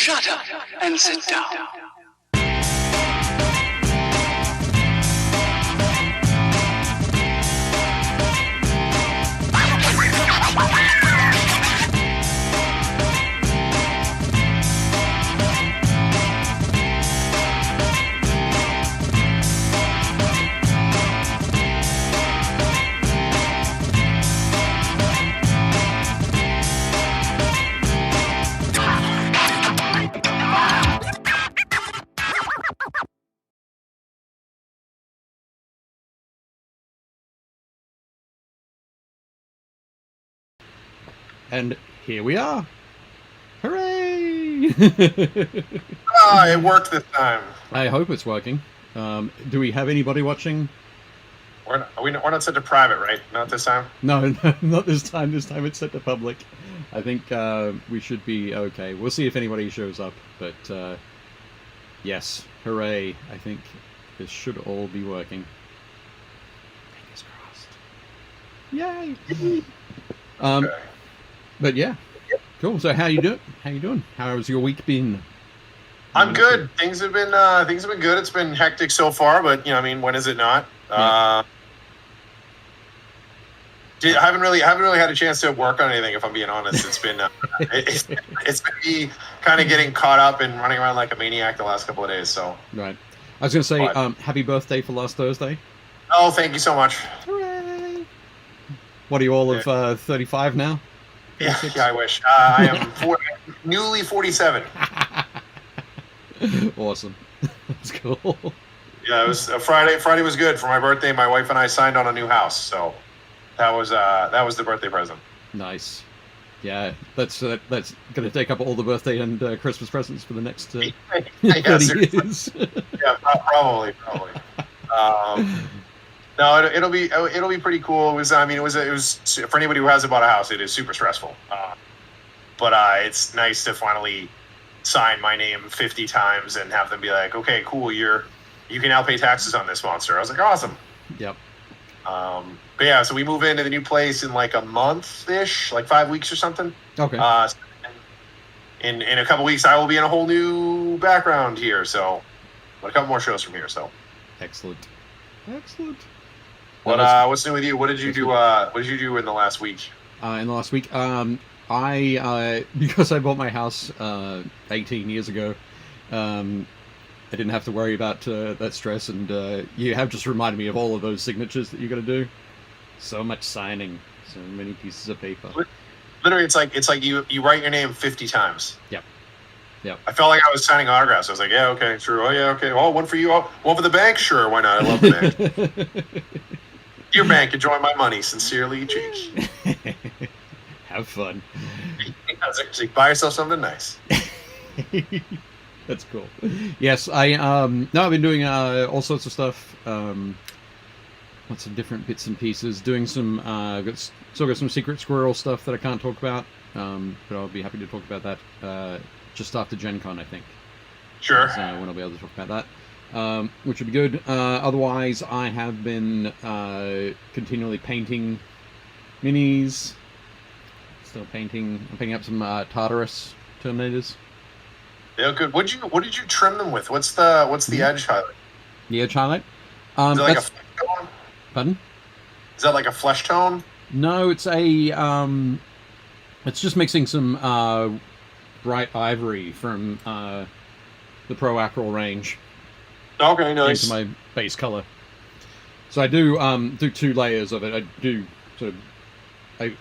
shut up and sit down. And here we are. Hooray! It worked this time. I hope it's working. Do we have anybody watching? We're not set to private, right? Not this time? No, not this time. This time it's set to public. I think we should be okay. We'll see if anybody shows up. But yes, hooray. I think this should all be working. Fingers crossed. Yay! Okay. But yeah, cool. So how you doing? How's your week been? I'm good. Things have been good. It's been hectic so far, but when is it not? Yeah. I haven't really had a chance to work on anything. If I'm being honest, it's been it's been me kind of getting caught up and running around like a maniac the last couple of days. So right. I was going to say, happy birthday for last Thursday. Oh, thank you so much. Hooray! What are you all of 35 now? Yeah, I wish. I am newly 47. Awesome. That's cool. Yeah, it was Friday. Friday was good for my birthday. My wife and I signed on a new house, so that was the birthday present. Nice. Yeah, that's going to take up all the birthday and Christmas presents for the next 30 years. Yeah, probably. No, it'll be pretty cool. It was for anybody who hasn't bought a house, it is super stressful. But it's nice to finally sign my name 50 times and have them be like, okay, cool, you can now pay taxes on this monster. I was like, awesome. Yep. But yeah, so we move into the new place in like a month-ish, like 5 weeks or something. Okay. In a couple weeks, I will be in a whole new background here. So, a couple more shows from here. So, excellent. What's new with you? What did you do? What did you do in the last week? In the last week, I because I bought my house 18 years ago, I didn't have to worry about that stress, and you have just reminded me of all of those signatures that you got to do. So much signing, so many pieces of paper. Literally, it's like you write your name 50 times. Yep. I felt like I was signing autographs. I was like, yeah, okay, sure. Oh, yeah, okay. Oh, one for you. Oh, one for the bank? Sure, why not? I love the bank. Dear bank, enjoy my money. Sincerely, Cheech. Have fun. Buy yourself something nice. That's cool. Yes, I've been doing all sorts of stuff. Lots of different bits and pieces. Doing some got some Secret Squirrel stuff that I can't talk about. But I'll be happy to talk about that just after Gen Con, I think. Sure. So when I'll be able to talk about that. Which would be good. Otherwise, I have been continually painting minis. Still painting. I'm painting up some Tartarus Terminators. Yeah, good. What did you trim them with? What's the edge highlight? The edge highlight. Is it like a flesh tone? Pardon? Is that like a flesh tone? No, it's a. It's just mixing some bright ivory from the Pro Acryl range. Okay, nice. Into my base color. So I do two layers of it. I do sort of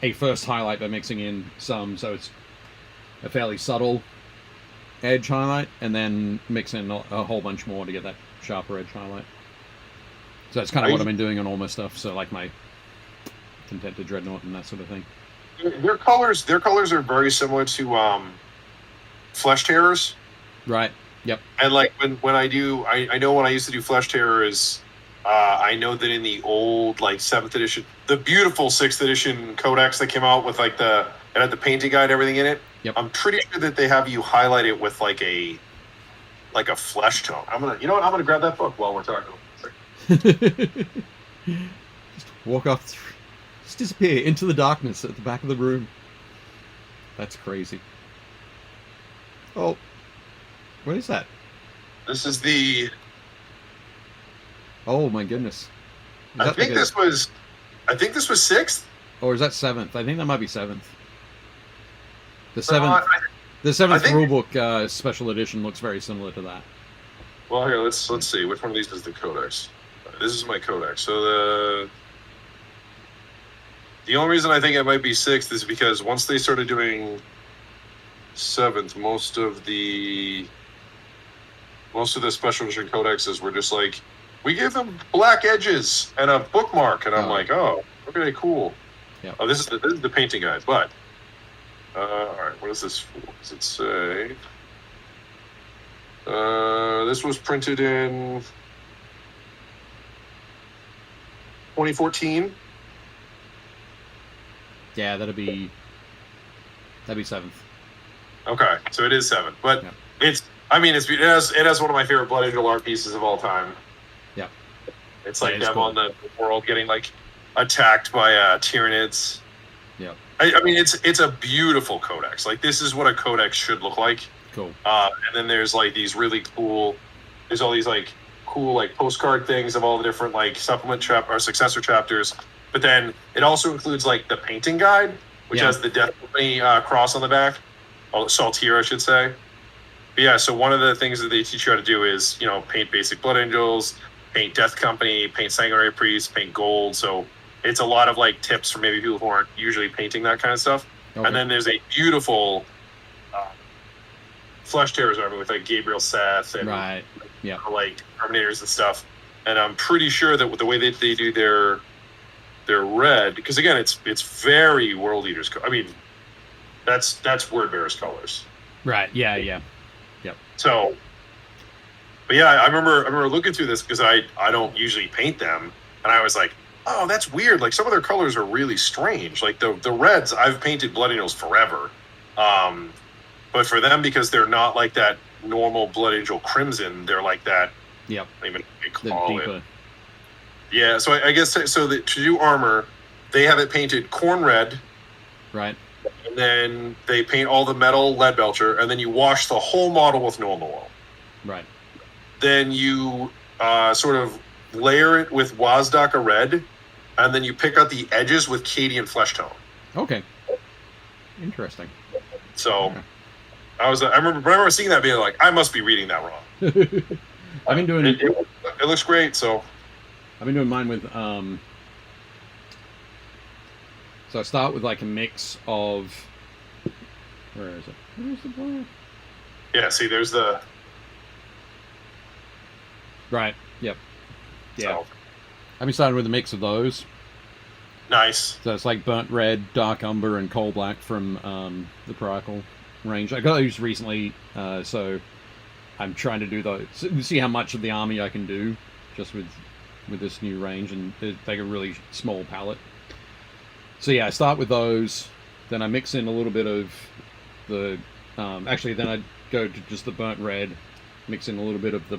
a first highlight by mixing in some, so it's a fairly subtle edge highlight, and then mix in a whole bunch more to get that sharper edge highlight. So that's kind of what I've been doing on all my stuff. So like my Contented Dreadnought and that sort of thing. Their colors are very similar to Flesh Terrors. Right. Yep. And like when I do, I know when I used to do Flesh Terrors, I know that in the old like 7th edition, the beautiful 6th edition codex that came out with like it had the painting guide, everything in it. Yep. I'm pretty sure that they have you highlight it with like a flesh tone. I'm gonna grab that book while we're talking. Just walk off, just disappear into the darkness at the back of the room. That's crazy. Oh, What is that? This is the. Oh my goodness! I think this was 6th. Or is that 7th? I think that might be 7th. The No, 7th. The 7th think- rulebook special edition looks very similar to that. Well, here let's see which one of these is the codex. This is my codex. So the only reason I think it might be 6th is because once they started doing 7th, most of the special edition codexes were just like, we gave them black edges and a bookmark, and I'm like, oh, okay, cool. Yep. Oh, this is the painting guide, but all right, what is this for? Does it say? This was printed in 2014. Yeah, that'd be 7th. Okay, so it is 7th, but Yeah. it has one of my favorite Blood Angel art pieces of all time. Yeah. It's like That is them cool. on the world getting like attacked by Tyranids. Yeah. I mean, it's a beautiful codex. Like, this is what a codex should look like. Cool. And then there's like these really cool. There's all these like cool like postcard things of all the different like supplement or successor chapters. But then it also includes like the painting guide, which Yeah. has the Death Company cross on the back. Oh, Saltier, I should say. But yeah, so one of the things that they teach you how to do is, paint basic Blood Angels, paint Death Company, paint Sanguinary Priests, paint Gold. So it's a lot of like tips for maybe people who aren't usually painting that kind of stuff. Okay. And then there's a beautiful Flesh Tearers army with like Gabriel Seth and Right. Yeah. like Terminators and stuff. And I'm pretty sure that with the way that they do their red, because again, it's very World Eaters. I mean, that's Word Bearers colors. Right. Yeah. Yeah. So, but yeah, I remember looking through this because I don't usually paint them, and I was like, oh, that's weird. Like, some of their colors are really strange. Like the reds, I've painted Blood Angels forever, but for them, because they're not like that normal Blood Angel crimson, they're like that. Yep. I don't even know what The you call deeper. it. Yeah, so I guess so. To do armor, they have it painted corn red. Right. And then they paint all the metal lead belcher, and then you wash the whole model with normal oil. Right. Then you sort of layer it with Wazdaka red, and then you pick out the edges with Cadian flesh tone. Okay. Interesting. So Okay. I remember seeing that being like, I must be reading that wrong. I've been doing It looks great. So mine with so I start with like a mix of where's the black? yeah, see, there's the Right. Yep. Yeah. so, I've been starting with a mix of those. nice. So it's like burnt red, dark umber, and coal black from the Paracle range. I got those recently, so I'm trying to do those. See how much of the army I can do just with this new range, and they take a really small palette. So yeah, I start with those, then I mix in a little bit of the. Actually, then I go to just the burnt red, mix in a little bit of the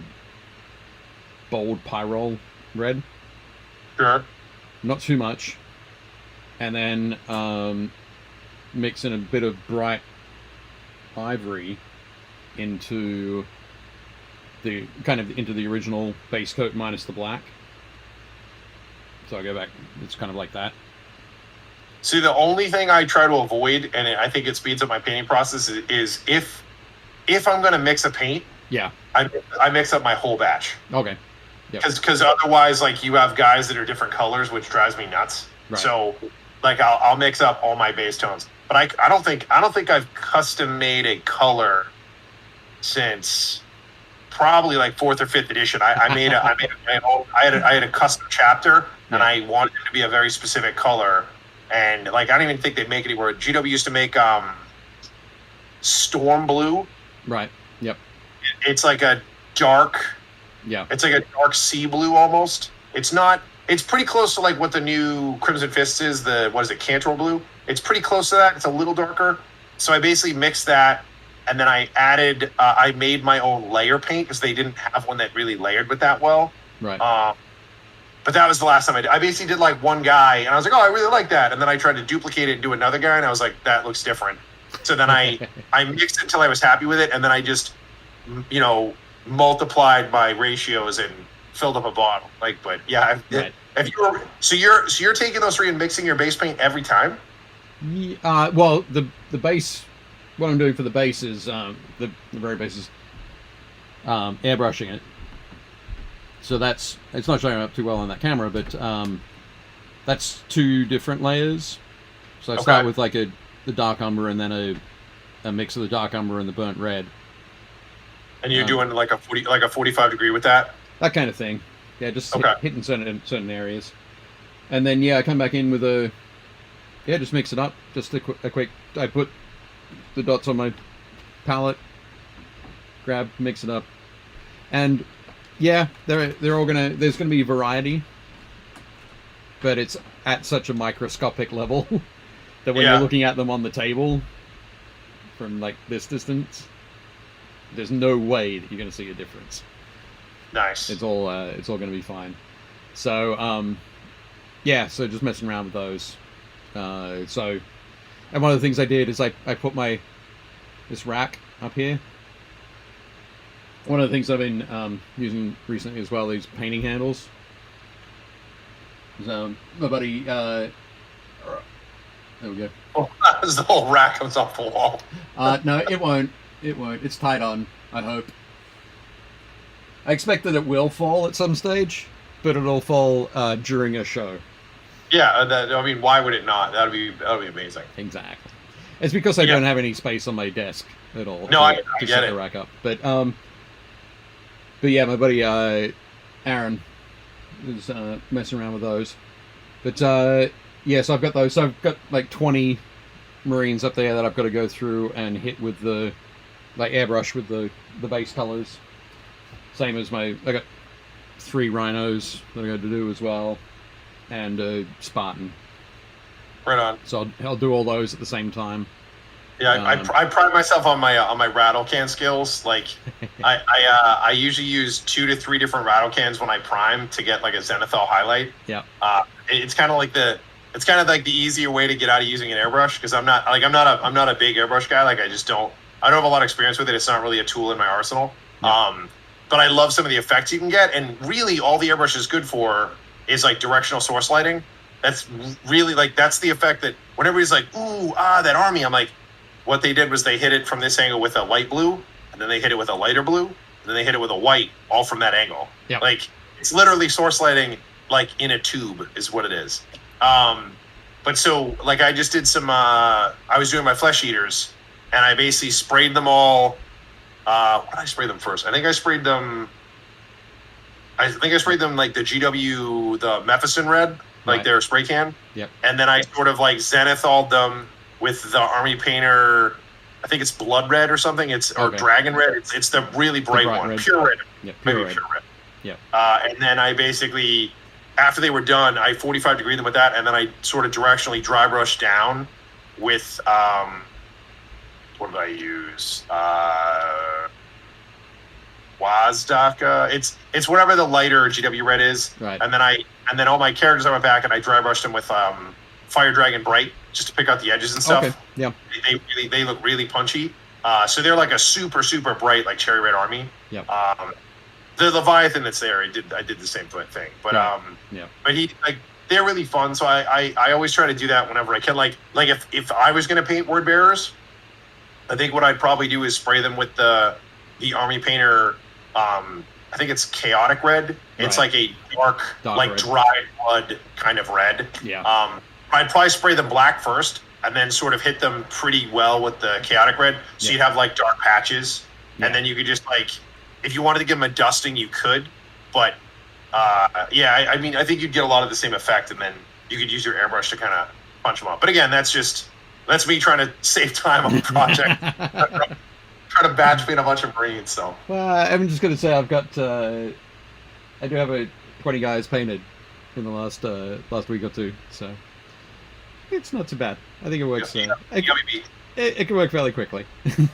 bold pyrrole red. Sure. Not too much. And then mix in a bit of bright ivory into the original base coat minus the black. So I go back, it's kind of like that. See, the only thing I try to avoid, and I think it speeds up my painting process, is if I'm going to mix a paint, Yeah. I mix up my whole batch. Okay. Yep. Because otherwise, like, you have guys that are different colors, which drives me nuts. Right. So, like, I'll mix up all my base tones, but I don't think I've custom made a color since probably like 4th or 5th edition. I had a custom chapter, and I wanted it to be a very specific color, and like I don't even think they make it anymore. GW used to make storm blue. Right. Yep. It's like a dark. Yeah. It's like a dark sea blue almost. It's not. It's pretty close to like what the new Crimson Fist is. What is it, Cantor blue? It's pretty close to that. It's a little darker. So I basically mixed that, and then I added. I made my own layer paint because they didn't have one that really layered with that well. Right. But that was the last time I did. I basically did like one guy, and I was like, oh, I really like that. And then I tried to duplicate it and do another guy, and I was like, that looks different. So then I mixed it until I was happy with it, and then I just multiplied by ratios and filled up a bottle. Like, but yeah, Right. if you're taking those three and mixing your base paint every time. Well, the base, what I'm doing for the base is the very base is airbrushing it. So it's not showing up too well on that camera, but that's 2 different layers. So I start with like the dark umber and then a mix of the dark umber and the burnt red. And you're doing like a 45 degree with that? That kind of thing. Yeah, just hitting certain areas. And then I come back in with just mix it up. Just a quick. I put the dots on my palette, mix it up, and they're all gonna. There's gonna be variety, but it's at such a microscopic level that when you're looking at them on the table from like this distance, there's no way that you're gonna see a difference. Nice. It's all gonna be fine. So so just messing around with those. And one of the things I did is I put this rack up here. One of the things I've been using recently as well, these painting handles. So my buddy, there we go. Oh, the whole rack comes off the wall. No, it won't. It won't. It's tied on, I hope. I expect that it will fall at some stage, but it'll fall during a show. Yeah, why would it not? That'd be amazing. Exactly. It's because I don't have any space on my desk at all. No, I set the rack up. But yeah, my buddy Aaron is messing around with those. But so I've got those. So I've got like 20 Marines up there that I've got to go through and hit with the airbrush with the base colors. Same as I got 3 Rhinos that I got to do as well. And Spartan. Right on. So I'll do all those at the same time. Yeah, I pride myself on my rattle can skills. Like, I usually use 2 to 3 different rattle cans when I prime to get like a zenithal highlight. Yeah. It's kind of like the easier way to get out of using an airbrush, because I'm not a big airbrush guy. Like, I don't have a lot of experience with it. It's not really a tool in my arsenal. Yeah. But I love some of the effects you can get, and really all the airbrush is good for is like directional source lighting. That's really that's the effect that when everybody's like, ooh, that army, I'm like, what they did was they hit it from this angle with a light blue, and then they hit it with a lighter blue, and then they hit it with a white, all from that angle. Yeah. Like, it's literally source lighting like in a tube is what it is. But so like I just did some I was doing my flesh eaters, and I basically sprayed them all. What did I spray them first? I think I sprayed them like the GW, the Mephiston red, like their spray can. Yep. And then I sort of like zenithaled them with the Army Painter. I think it's blood red or something. Or dragon red. It's the really bright one, red. Pure red. Yeah, pure red. Yeah. And then I basically, after they were done, I 45 degree them with that, and then I sort of directionally dry brushed down with what did I use? Wazdaka. It's whatever the lighter GW red is. Right. And then all my characters on my back, and I dry brushed them with Fire Dragon Bright just to pick out the edges and stuff. Okay. Yeah. They look really punchy. So they're like a super super bright like cherry red army. Yep. The Leviathan that's there, I did the same thing. But yeah. But they're really fun. So I always try to do that whenever I can. Like if I was gonna paint word bearers, I think what I'd probably do is spray them with the Army Painter. I think it's chaotic red. It's like a dark like red. Dried blood kind of red. Yeah. I'd probably spray them black first, and then sort of hit them pretty well with the chaotic red. So you'd have like dark patches, and then you could just like, if you wanted to give them a dusting, you could. But I mean, I think you'd get a lot of the same effect, and then you could use your airbrush to kind of punch them up. But again, that's me trying to save time on the project. Trying to batch paint a bunch of Marines. So. Well, I'm just going to say I've got. I do have 20 guys painted in the last week or two, so it's not too bad. I think it works. It can work fairly quickly. I think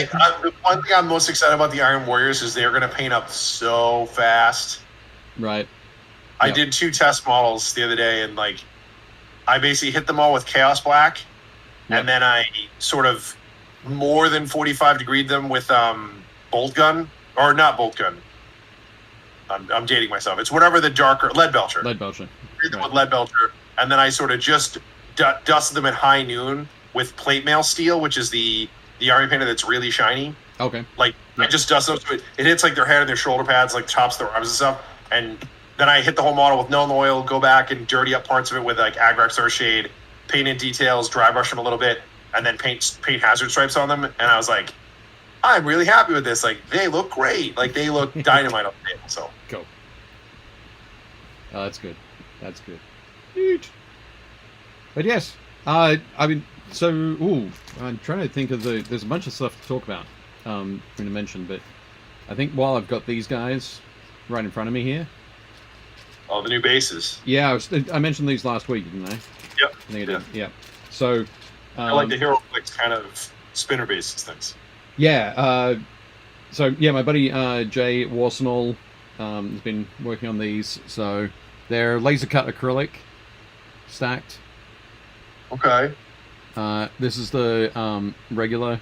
the one thing I'm most excited about the Iron Warriors is they're going to paint up so fast. Right. I did 2 test models the other day, and like, I basically hit them all with Chaos Black, and then I sort of more than 45 degreed them with bolt gun, or not bolt gun. I'm dating myself. It's whatever the darker lead belcher. Lead belcher. With lead belcher, and then I sort of just dusted them at high noon with plate mail steel, which is the army painter that's really shiny. Okay. Like I just dust them so it hits like their head and their shoulder pads, like the tops of their arms and stuff, and then I hit the whole model with no oil, go back and dirty up parts of it with like Agrax Earthshade, paint in details, dry brush them a little bit, and then paint hazard stripes on them. And I was like, I'm really happy with this. Like they look great. Like they look dynamite on the table. So cool. That's good. That's good. Neat. But yes, I mean, so I'm trying to think of there's a bunch of stuff to talk about. I'm going to mention, but I think while I've got these guys right in front of me here. Oh, the new bases. Yeah, I mentioned these last week, didn't I? Yep. I think I did. Yeah. So I like the HeroClix kind of spinner bases things. Yeah. So yeah, my buddy Jay Warsenal has been working on these. So they're laser cut acrylic, stacked. Okay. This is the regular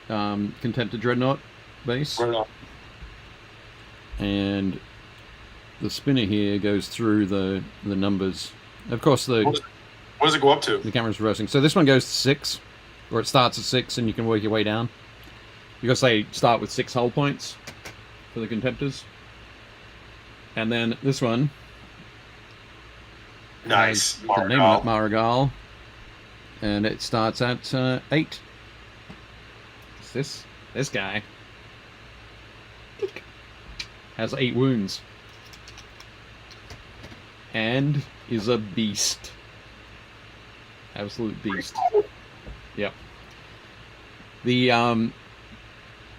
Contemptor Dreadnought base. Right on. And the spinner here goes through the numbers. Of course, what does it go up to? The camera's reversing. So this one goes to 6, or it starts at 6, and you can work your way down. Because they start with 6 hull points for the Contemptors. And then this one. Nice. Marigal. And it starts at 8. It's this guy has 8 wounds and is a beast. Absolute beast. Yep. The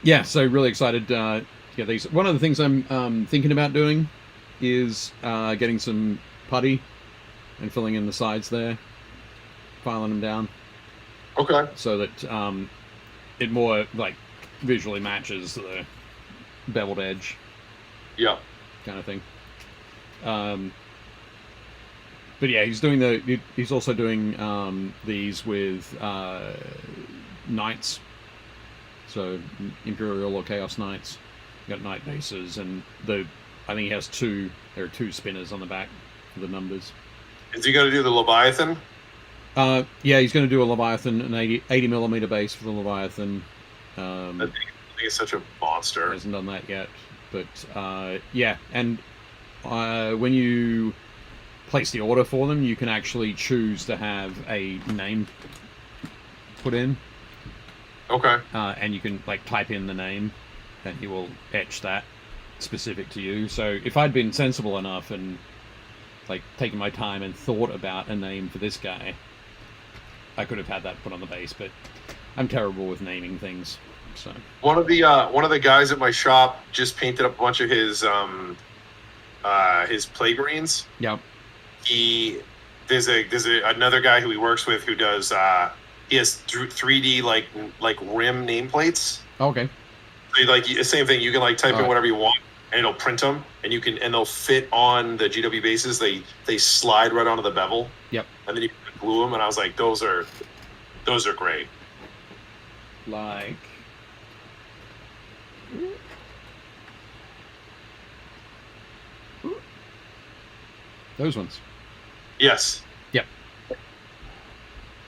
yeah, so really excited to get these. One of the things I'm thinking about doing is getting some putty and filling in the sides there, filing them down. Okay. So that it more like visually matches the beveled edge. Yeah. Kind of thing. But yeah, he's also doing these with knights. So Imperial or Chaos Knights. You got knight bases, and I think he has 2. There are 2 spinners on the back for the numbers. Is he going to do the Leviathan? Yeah, he's going to do a Leviathan, an 80 millimeter base for the Leviathan. I think it's such a monster. Hasn't done that yet, but yeah, and when you place the order for them, you can actually choose to have a name put in. Okay. And you can like type in the name, and he will etch that specific to you. So if I'd been sensible enough and like taken my time and thought about a name for this guy, I could have had that put on the base, but I'm terrible with naming things. So one of the guys at my shop just painted up a bunch of his play greens. Yeah. There's another guy who he works with who does he has 3D like rim nameplates. Okay. So like same thing. You can like type in whatever you want, and it'll print them, and they'll fit on the GW bases. They slide right onto the bevel. Yep. And then you can glue them, and I was like, those are great. Like. Those ones. Yes. Yep.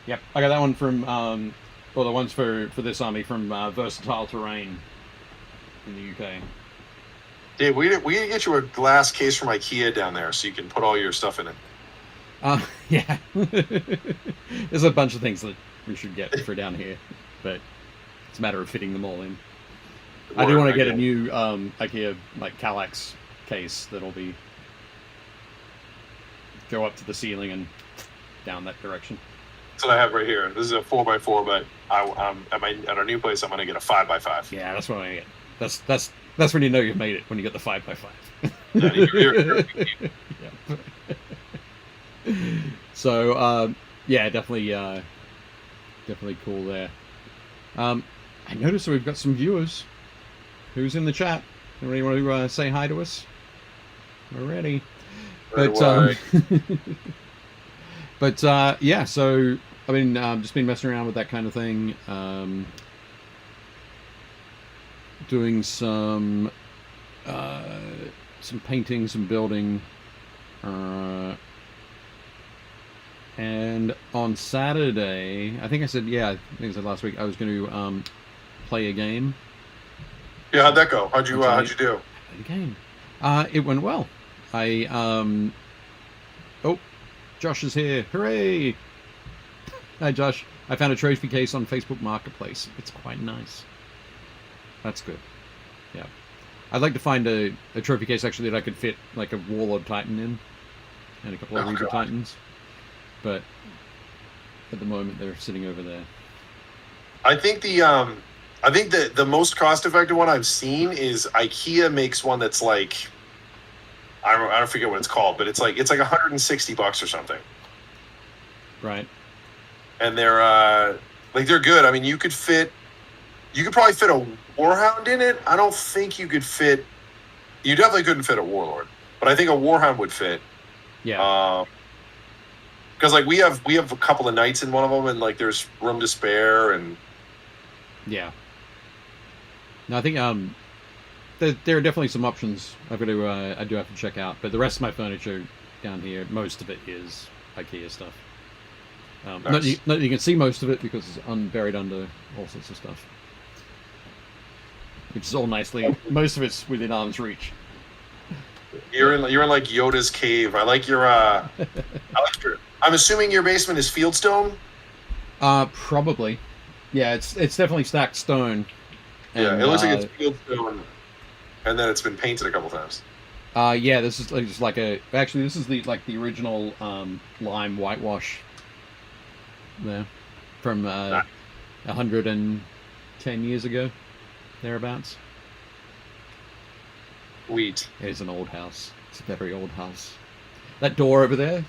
Yep. I got that one from, the ones for this army from Versatile Terrain in the UK. Dave, we need to get you a glass case from IKEA down there so you can put all your stuff in it. Yeah. There's a bunch of things that we should get for down here, but it's a matter of fitting them all in. I do want to get a new IKEA like Kallax case that'll go up to the ceiling and down that direction. That's what I have right here. This is a 4x4, but at our new place, I'm going to get a 5x5. Yeah, that's what I get. That's when you know you've made it, when you get the 5x5. Yeah. So yeah, definitely cool there. I noticed that we've got some viewers. Who's in the chat? Anybody want to say hi to us? We're ready. But but yeah, so I mean, just been messing around with that kind of thing. doing some painting, some building, and on Saturday, I think I said last week I was going to play a game. Yeah, how'd that go? How'd you do? Play a game. It went well. Oh, Josh is here! Hooray! Hi, Josh. I found a trophy case on Facebook Marketplace. It's quite nice. That's good. Yeah. I'd like to find a trophy case actually that I could fit like a Warlord Titan in and a couple of Reaver Titans. But at the moment they're sitting over there. I think the most cost-effective one I've seen is IKEA makes one that's like I don't forget what it's called, but it's like $160 or something. Right. And they're good. I mean, you could probably fit a Warhound in it. I don't think you definitely couldn't fit a Warlord, but I think a Warhound would fit. Yeah. Because like we have a couple of knights in one of them, and like there's room to spare, and yeah. No, I think there are definitely some options I do have to check out, but the rest of my furniture down here, most of it is IKEA stuff. Nice. You can see most of it because it's buried under all sorts of stuff, which is all nicely. Most of it's within arm's reach. You're in like Yoda's cave. I like your. I'm assuming your basement is fieldstone. Probably. Yeah, it's definitely stacked stone. Yeah, it looks like it's fieldstone, and then it's been painted a couple times. Yeah, this is just like actually this is the original lime whitewash. There, from 110 years ago, thereabouts. Wheat. It's an old house. It's a very old house. That door over there.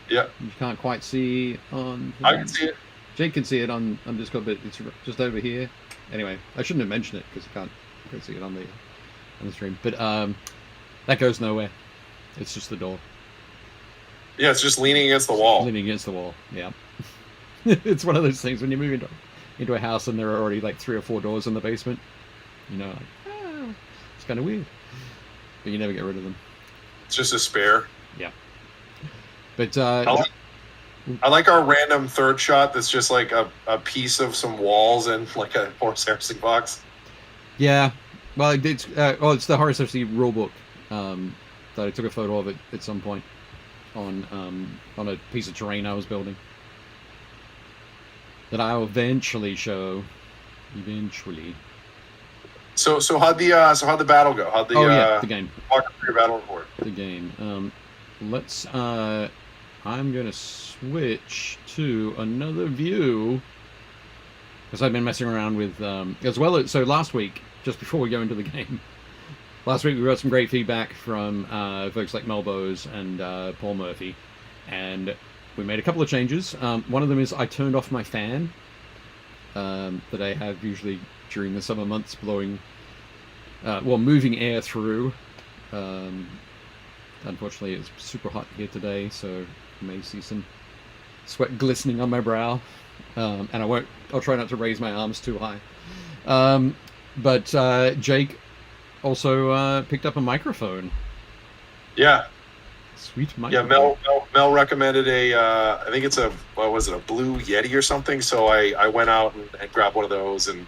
Yeah. You can't quite see on. I can see it. Jake can see it on Discord, but it's just over here. Anyway, I shouldn't have mentioned it because you can't see it on the stream. But that goes nowhere. It's just the door. Yeah, it's just leaning against the wall. Leaning against the wall. Yeah. It's one of those things when you move into a house and there are already like 3 or 4 doors in the basement. You know, like, it's kind of weird. But you never get rid of them. It's just a spare. Yeah. But I like our random third shot that's just like a piece of some walls and like a Horus Heresy box. Yeah. Well, it's the Horus Heresy rulebook that I took a photo of it at some point on a piece of terrain I was building. That I'll eventually show. Eventually. So how'd the battle go? How'd the game. Walk through your battle report. The game. Let's. I'm gonna switch to another view because I've been messing around with as well as so last week. Just before we go into the game, last week we got some great feedback from folks like Melbos and Paul Murphy, and we made a couple of changes. One of them is I turned off my fan that I have usually during the summer months, blowing, moving air through. Unfortunately, it's super hot here today, so you may see some sweat glistening on my brow. And I'll try not to raise my arms too high. But Jake also picked up a microphone. Yeah. Sweet microphone. Yeah, Mel recommended I think it's a Blue Yeti or something. So I went out and grabbed one of those, and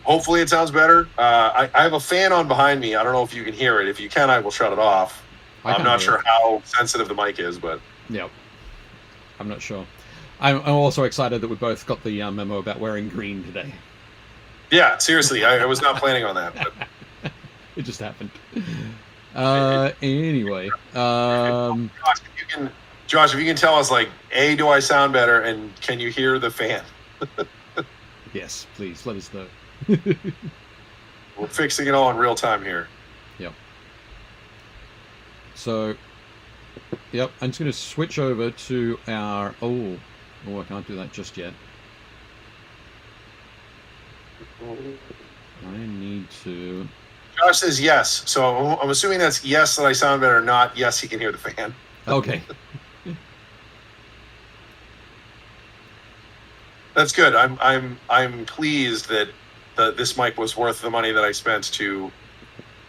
hopefully it sounds better. I have a fan on behind me. I don't know if you can hear it. If you can, I will shut it off. I'm not sure how sensitive the mic is, but yeah, I'm not sure. I'm also excited that we both got the memo about wearing green today. Yeah, seriously, I was not planning on that. But it just happened. Anyway, Josh, if you can tell us, like, A, do I sound better, and can you hear the fan? Yes, please let us know. We're fixing it all in real time here. Yep. So, yep, I'm just going to switch over to our... Oh, I can't do that just yet. I need to... Josh says yes, so I'm assuming that's yes that I sound better, not yes he can hear the fan. Okay. That's good. I'm pleased that this mic was worth the money that I spent to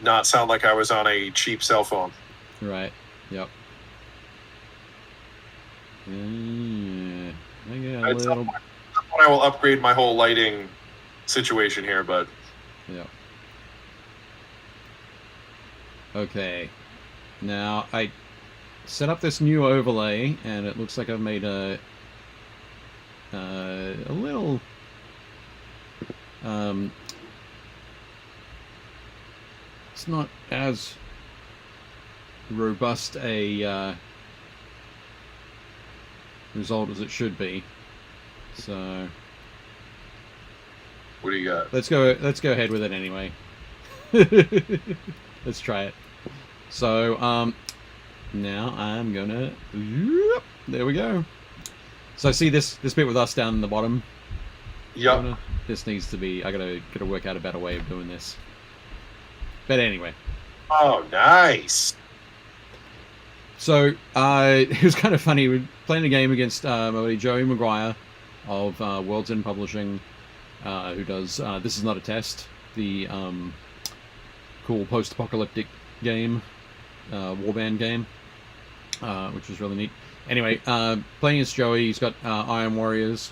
not sound like I was on a cheap cell phone. Right. Yep. Yeah, a It's little. not when I will upgrade my whole lighting situation here, but Yeah. Okay. Now I set up this new overlay, and it looks like I've made a little it's not as robust a result as it should be. So what do you got? let's go ahead with it anyway. Let's try it. So now I'm gonna, there we go. So see this bit with us down in the bottom? Yep. This needs to be, I gotta work out a better way of doing this. But anyway. Oh, nice. So it was kind of funny. We were playing a game against my buddy Joey Maguire of World's End Publishing, who does This Is Not a Test, the cool post-apocalyptic game, warband game, which was really neat. Anyway, playing as Joey, he's got Iron Warriors.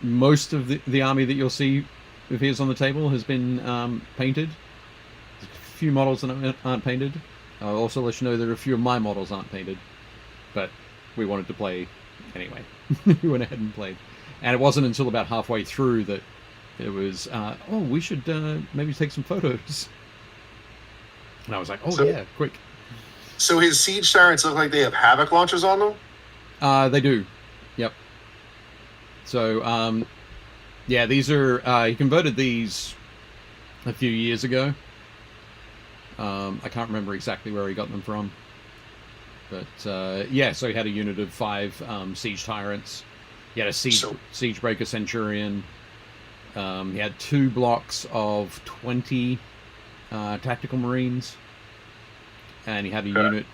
Most of the army that you'll see of his on the table has been painted. There's a few models that aren't painted. I'll also let you know that a few of my models aren't painted, but we wanted to play anyway. We went ahead and played. And it wasn't until about halfway through that it was, oh, we should maybe take some photos. And I was like, oh, yeah, quick. So his siege tyrants look like they have havoc launchers on them? They do. Yep. So, yeah, these are, he converted these a few years ago. I can't remember exactly where he got them from. But, yeah, so he had a unit of 5 siege tyrants. He had a siege breaker centurion. He had 2 blocks of 20 tactical marines. And he had a unit,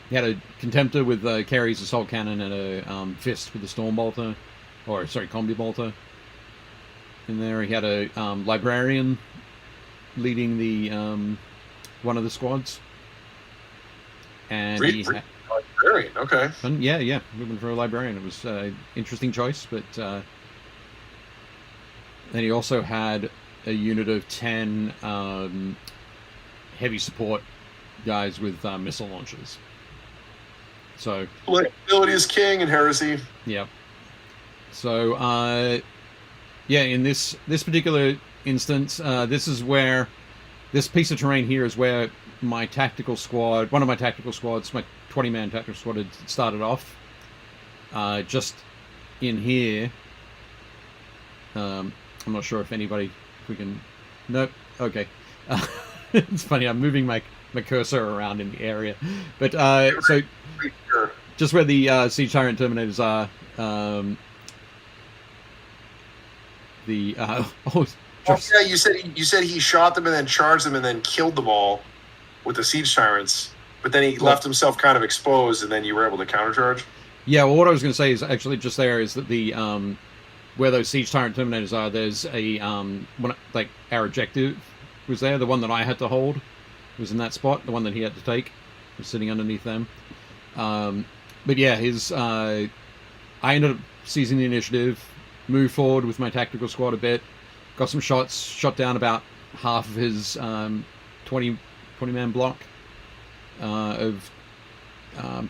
he had a contemptor with Carey's assault cannon and a fist with a storm bolter, or sorry, combi bolter. In there, he had a librarian leading the one of the squads, and librarian. Okay. Yeah, moving for a librarian. It was an interesting choice, but then he also had a unit of 10 heavy support guys with missile launchers. So flexibility is king in Heresy. Yeah. So yeah, in this particular instance, this is where this piece of terrain here is where my tactical squad, one of my tactical squads, my 20-man tactical squad had started off. Just in here. I'm not sure if we can. Nope. Okay. It's funny. I'm moving my cursor around in the area, but so just where the siege tyrant terminators are, yeah, you said he shot them and then charged them and then killed them all with the siege tyrants, but then he left himself kind of exposed, and then you were able to countercharge. Yeah, well, what I was going to say is actually just there is that the where those siege tyrant terminators are, there's a like our objective was there, the one that I had to hold was in that spot, the one that he had to take was sitting underneath them. But yeah, I ended up seizing the initiative, moved forward with my tactical squad a bit, got some shots, shot down about half of his 20-man block of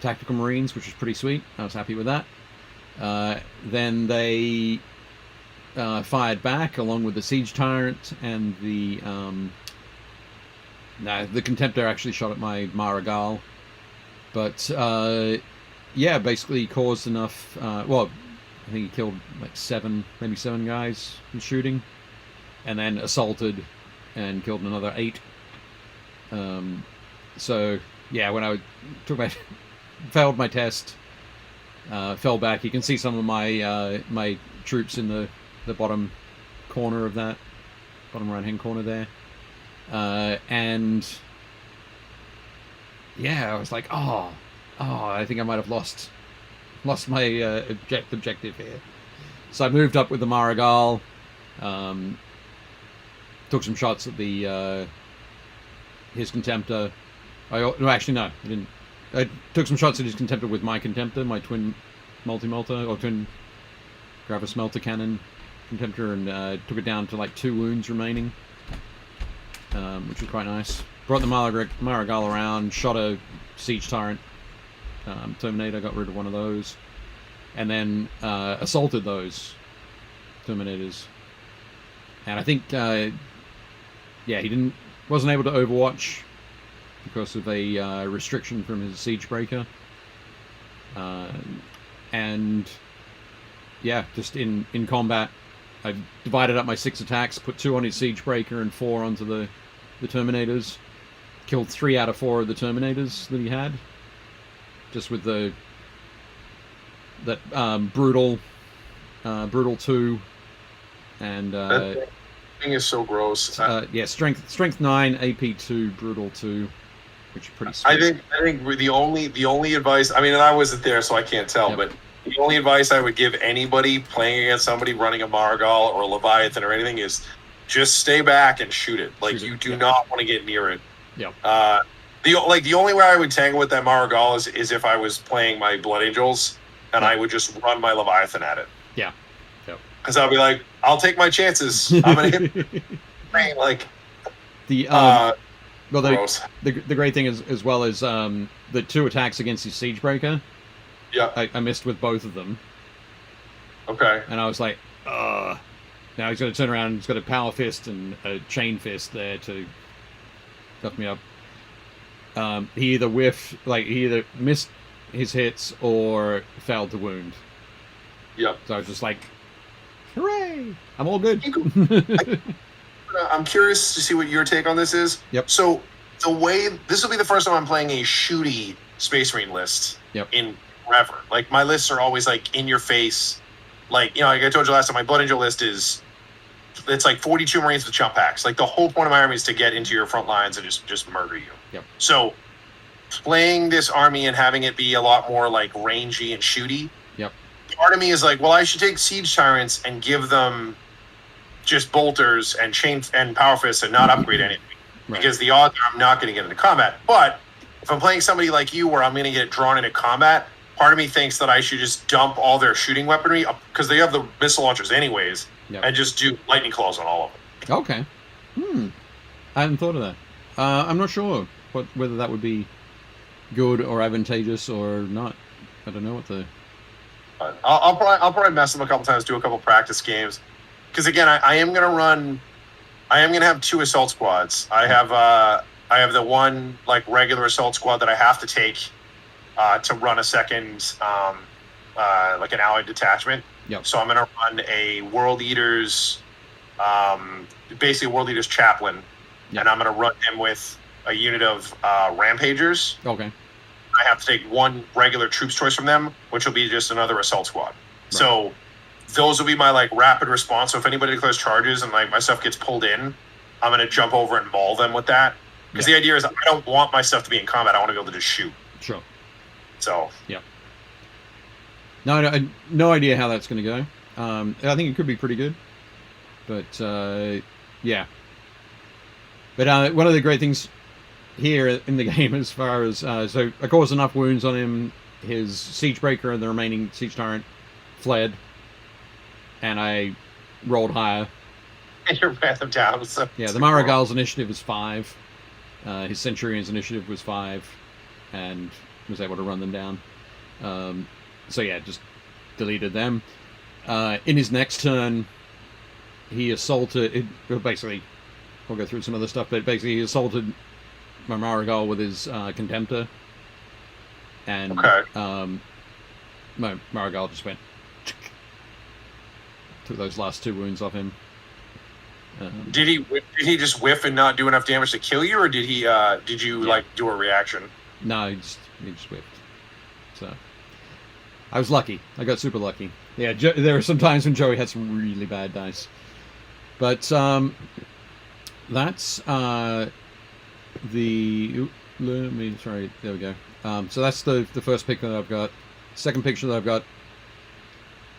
tactical marines, which was pretty sweet. I was happy with that. Then they fired back along with the siege tyrant, and the contemptor actually shot at my Marigal, but yeah, basically caused enough. Well, I think he killed like 7 guys in shooting, and then assaulted and killed another 8. So yeah, when I failed my test, fell back. You can see some of my my troops in the bottom corner of that, bottom right hand corner there, and yeah, I was like, oh, I think I might have lost my objective here. So I moved up with the Marigal. Took some shots at the his Contemptor. No, actually, no, I didn't. I took some shots at his Contemptor with my Contemptor, my twin multi-melter, or twin Gravis Melter Cannon Contemptor, and took it down to like 2 wounds remaining, which was quite nice. Brought the Marigal around, shot a Siege Tyrant Terminator, got rid of one of those, and then assaulted those Terminators. And I think, yeah, he wasn't able to Overwatch because of a restriction from his Siegebreaker. And yeah, just in combat, I divided up my 6 attacks, put 2 on his Siegebreaker and 4 onto the Terminators. Killed 3 out of 4 of the Terminators that he had. Just with that brutal 2 and that thing is so gross. yeah, strength 9, AP 2, brutal 2, which is pretty sweet. I think the only advice, I mean, and I wasn't there, so I can't tell, Yep. but the only advice I would give anybody playing against somebody running a Marigal or a Leviathan or anything is just stay back and shoot it. Like, you do not want to get near it. Yep. The only way I would tangle with that Marigal is if I was playing my Blood Angels and I would just run my Leviathan at it. Yeah. Yep. Because I'll be like, I'll take my chances. I'm gonna hit like the gross. the great thing is, as well as the 2 attacks against his Siegebreaker. Yeah. I missed with both of them. Okay. And I was like, now he's going to turn around and he's got a Power Fist and a Chain Fist there to fuck me up. He either missed his hits or failed to wound. Yep. So I was just like, hooray! I'm all good. I'm curious to see what your take on this is. Yep. So this will be the first time I'm playing a shooty Space Marine list. Yep. In forever. Like, my lists are always like in your face. Like, like I told you last time, my Blood Angel list it's like 42 Marines with chump packs. Like, the whole point of my army is to get into your front lines and just murder you. Yep. So playing this army and having it be a lot more like rangy and shooty. Yep. Part of me is like, well, I should take Siege Tyrants and give them just bolters and chain and power fists and not upgrade anything. Right. Because the odds are I'm not going to get into combat. But if I'm playing somebody like you where I'm going to get drawn into combat, part of me thinks that I should just dump all their shooting weaponry because they have the missile launchers anyways, Yep. and just do lightning claws on all of them. Okay. I hadn't thought of that. I'm not sure whether that would be good or advantageous or not. I don't know what the... I'll probably mess them a couple times, do a couple practice games. Because again, I am going to have 2 assault squads. I have the one like regular assault squad that I have to take to run a second like an allied detachment. Yep. So I'm going to run a World Eaters, basically a World Eaters chaplain, Yep. and I'm going to run him with a unit of Rampagers. Okay. I have to take 1 regular troops choice from them, which will be just another assault squad. Right. So those will be my like rapid response. So if anybody declares charges and like my stuff gets pulled in, I'm going to jump over and maul them with that. Because the idea is I don't want my stuff to be in combat. I want to be able to just shoot. Sure. So yeah. No idea how that's going to go. I think it could be pretty good, but yeah. But one of the great things here in the game, as far as so I caused enough wounds on him, his Siegebreaker and the remaining Siege Tyrant fled, and I rolled higher. And you ran them down. So yeah, the Marigal's initiative is 5. His Centurion's initiative was 5, and was able to run them down. So yeah, just deleted them. In his next turn, he assaulted... basically, we'll go through some other stuff, but basically he assaulted my Marigal with his Contemptor. And my Marigal just went... took those last 2 wounds off him. Did he just whiff and not do enough damage to kill you, or did you like do a reaction? No, he just whiffed. So I was lucky. I got super lucky. Yeah, there were some times when Joey had some really bad dice. But that's there we go. So that's the first pick that I've got. Second picture that I've got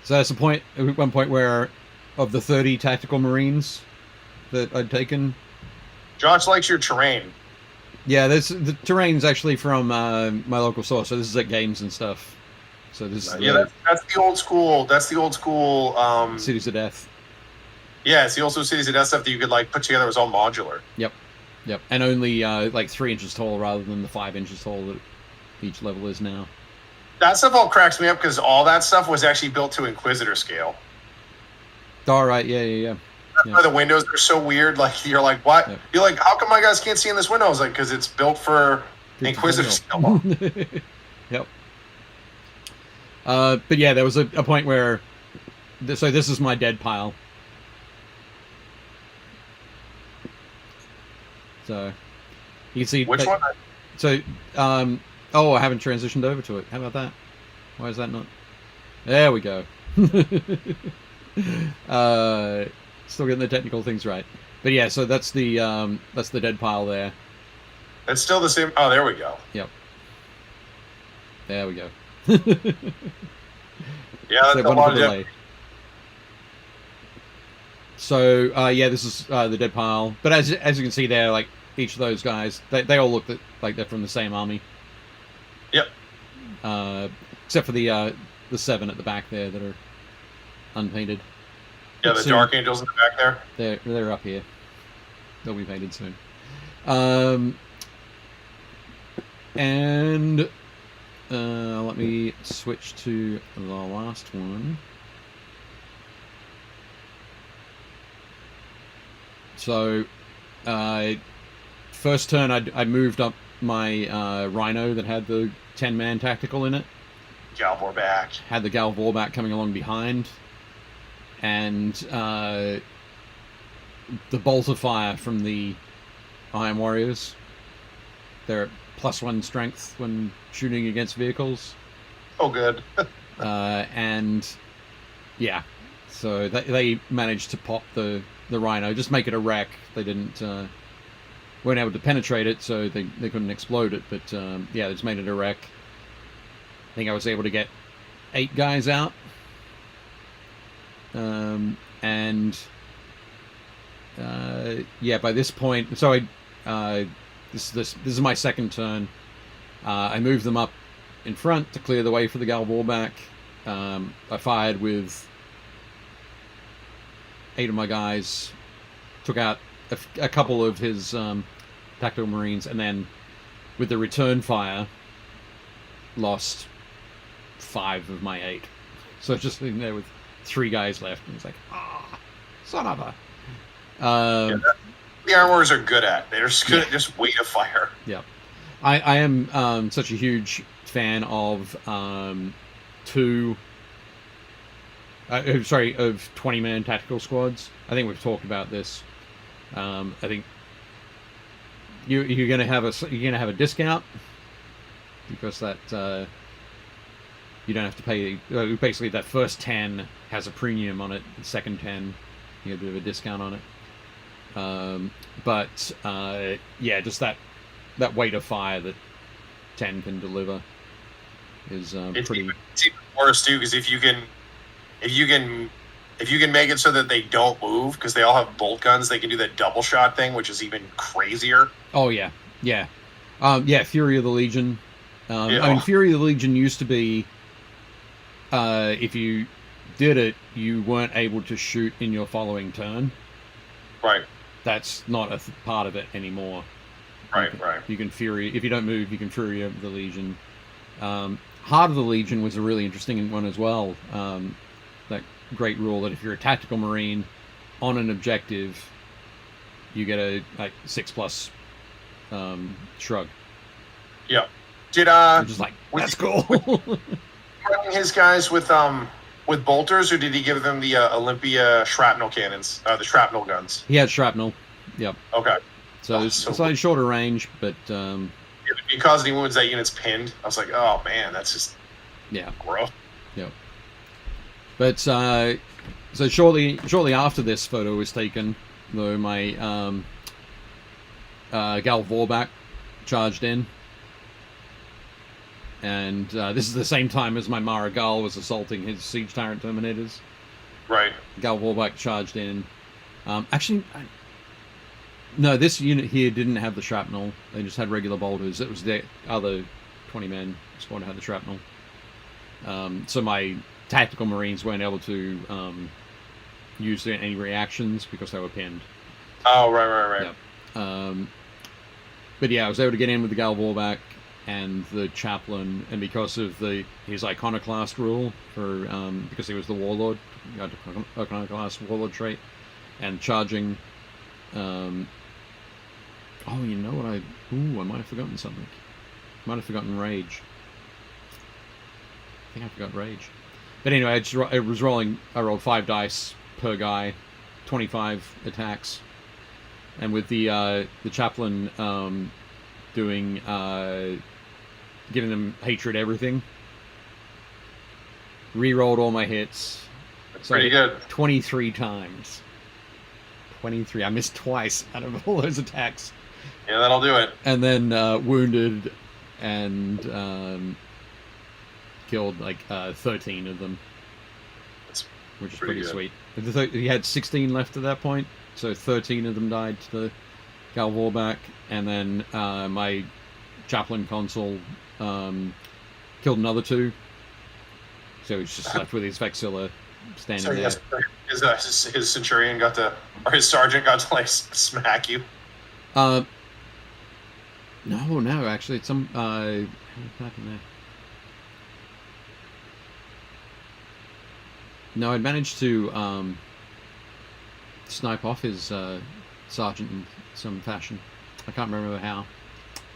So that's the point. At one point where, of the 30 tactical marines that I'd taken. Josh likes your terrain. Yeah, the terrain's actually from my local source. So this is at games and stuff. So this is that's the old school. That's the old school. Cities of Death. Yeah, it's the old school Cities of Death stuff that you could like put together. It was all modular. Yep, and only like 3 inches tall rather than the 5 inches tall that each level is now. That stuff all cracks me up because all that stuff was actually built to Inquisitor scale. All right, yeah. That's why the windows are so weird. Like you're like, what? Yeah. You're like, how come my guys can't see in this window? I was like, because it's built for Inquisitor scale. Yep. But yeah, there was a point where, so this is my dead pile. So you can see Which one? So oh, I haven't transitioned over to it. How about that? Why is that not? There we go. Still getting the technical things right. But yeah, so that's the dead pile there. It's still the same. Oh, there we go. Yep. There we go. Yeah, that's a lot of delay. So yeah, this is the dead pile. But as you can see there, like each of those guys, they all look like they're from the same army. Yep. Except for the 7 at the back there that are unpainted. Yeah, the Dark Angels in the back there. They're up here. They'll be painted soon. And let me switch to the last one. So, first turn I moved up my Rhino that had the 10-man tactical in it. Galvor back. Had the Galvor back coming along behind. And the bolt of fire from the Iron Warriors. They're at +1 strength when shooting against vehicles. Oh, good. And yeah, so they managed to pop the Rhino, just make it a wreck. They weren't able to penetrate it, so they couldn't explode it. But yeah, they just made it a wreck. I think I was able to get 8 guys out. And yeah, by this point, so this is my second turn. I moved them up in front to clear the way for the Galvor back. I fired with 8 of my guys, took out a couple of his tactical marines, and then with the return fire, lost 5 of my 8. So just sitting there with 3 guys left, and it's like, son of a. The Iron Warriors are good at. They're just good at just wait to fire. Yeah, I am such a huge fan of of 20-man tactical squads. I think we've talked about this. I think you're gonna have a discount because that you don't have to pay. Basically, that first 10 has a premium on it. The second 10, you get a bit of a discount on it. But yeah, just that weight of fire that 10 can deliver is pretty. It's even worse too, because if you can make it so that they don't move, because they all have bolt guns, they can do that double shot thing, which is even crazier. Oh yeah. Fury of the Legion. I mean, Fury of the Legion used to be, if you did it, you weren't able to shoot in your following turn. Right. That's not a part of it anymore. Right. You can Fury, if you don't move, you can Fury of the Legion. Heart of the Legion was a really interesting one as well. That great rule that if you're a tactical marine on an objective, you get a 6+ shrug. Yeah. Which is like, that's cool. Running his guys with bolters, or did he give them the Olympia shrapnel cannons, the shrapnel guns? He had shrapnel. Yep. Okay. So it's slightly shorter range, but if you cause any wounds, that unit's pinned. I was like, oh man, that's just gross. Yep. But so shortly after this photo was taken, though, my Gal Vorback charged in. and this is the same time as my Mara Gal was assaulting his siege tyrant terminators. Right. Gal Warback charged in. No, this unit here didn't have the shrapnel. They just had regular bolters. It was the other 20 men squad had the shrapnel. So my tactical marines weren't able to use any reactions because they were pinned. Oh, right. Yep. But yeah, I was able to get in with the Gal Warback and the chaplain, and because of his iconoclast rule for because he was the warlord, you got the iconoclast warlord trait, and charging. Oh, you know what I might have forgotten something. Might have forgotten rage. I think I forgot rage. But anyway, I rolled 5 dice per guy, 25 attacks, and with the chaplain doing giving them hatred everything. Rerolled all my hits. That's pretty good. 23 times. 23. I missed twice out of all those attacks. Yeah, that'll do it. And then wounded and killed like 13 of them. That's which is pretty good. sweet. He had 16 left at that point, so 13 of them died to the Gal Warback, and then my chaplain consul killed another 2. So he's just left with his vexilla standing there. Yes, his centurion or his sergeant got to like smack you. No, actually, it's some what happened there? No, I'd managed to snipe off his sergeant in some fashion. I can't remember how,